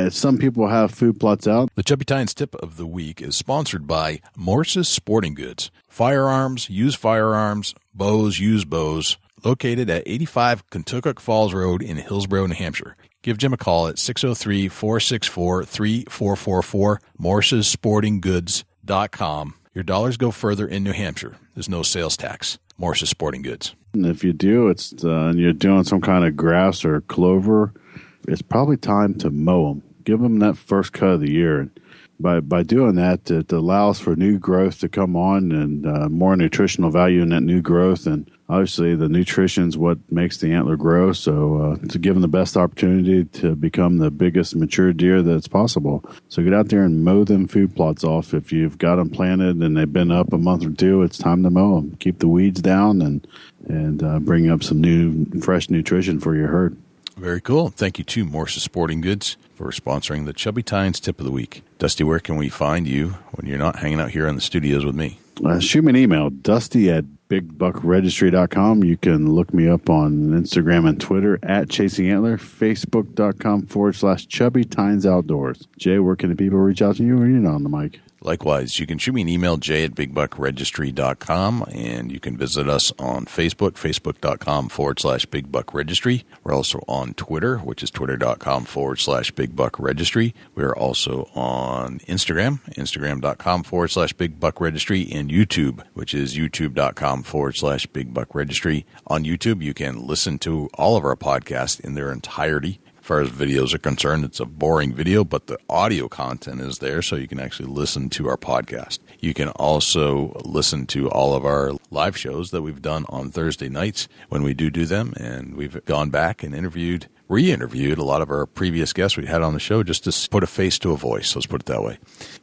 some people have food plots out. The Chubby Tines tip of the week is sponsored by Morse's Sporting Goods. Firearms, used firearms, bows, used bows, located at 85 Kentucky Falls Road in Hillsborough, New Hampshire. Give Jim a call at 603-464-3444, morsessportinggoods.com. Your dollars go further in New Hampshire. There's no sales tax. Morse's Sporting Goods. And if you do, and you're doing some kind of grass or clover, it's probably time to mow them. Give them that first cut of the year. By doing that, it allows for new growth to come on, and more nutritional value in that new growth. And obviously, the nutrition's what makes the antler grow. So to give them the best opportunity to become the biggest mature deer that's possible. So get out there and mow them food plots off. If you've got them planted and they've been up a month or two, it's time to mow them. Keep the weeds down and bring up some new, fresh nutrition for your herd. Very cool. Thank you to Morse's Sporting Goods for sponsoring the Chubby Tines Tip of the Week. Dusty, where can we find you when you're not hanging out here in the studios with me? Shoot me an email, dusty@bigbuckregistry.com. You can look me up on Instagram and Twitter @ChasingAntler, Facebook.com/Chubby Tines Outdoors. Jay, where can the people reach out to you when you're not on the mic? Likewise, you can shoot me an email, jay@bigbuckregistry.com, and you can visit us on Facebook, facebook.com/bigbuckregistry. We're also on Twitter, which is twitter.com/bigbuckregistry. We're also on Instagram, instagram.com/bigbuckregistry, and YouTube, which is youtube.com/bigbuckregistry. On YouTube, you can listen to all of our podcasts in their entirety. far as videos are concerned. It's a boring video, but the audio content is there, so you can actually listen to our podcast. You can also listen to all of our live shows that we've done on Thursday nights when we do them, and we've gone back and re-interviewed a lot of our previous guests we had on the show just to put a face to a voice. Let's put it that way.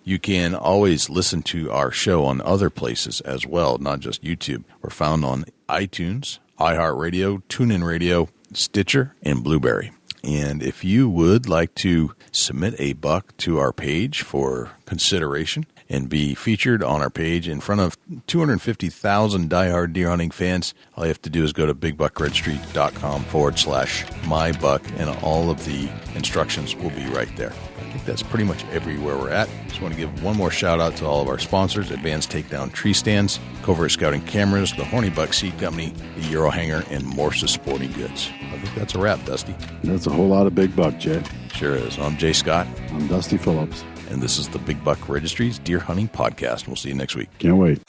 You can always listen to our show on other places as well, not just YouTube. We're found on iTunes, iHeartRadio, TuneIn Radio, Stitcher, and Blueberry. And if you would like to submit a buck to our page for consideration and be featured on our page in front of 250,000 diehard deer hunting fans, all you have to do is go to bigbuckregistry.com/mybuck, and all of the instructions will be right there. I think that's pretty much everywhere we're at. Just want to give one more shout out to all of our sponsors: Advanced Takedown Tree Stands, Covert Scouting Cameras, the Horny Buck Seed Company, the Euro Hanger, and Morse's Sporting Goods. I think that's a wrap, Dusty. That's a whole lot of big buck, Jay. Sure is. I'm Jay Scott. I'm Dusty Phillips. And this is the Big Buck Registry's Deer Hunting Podcast. We'll see you next week. Can't wait.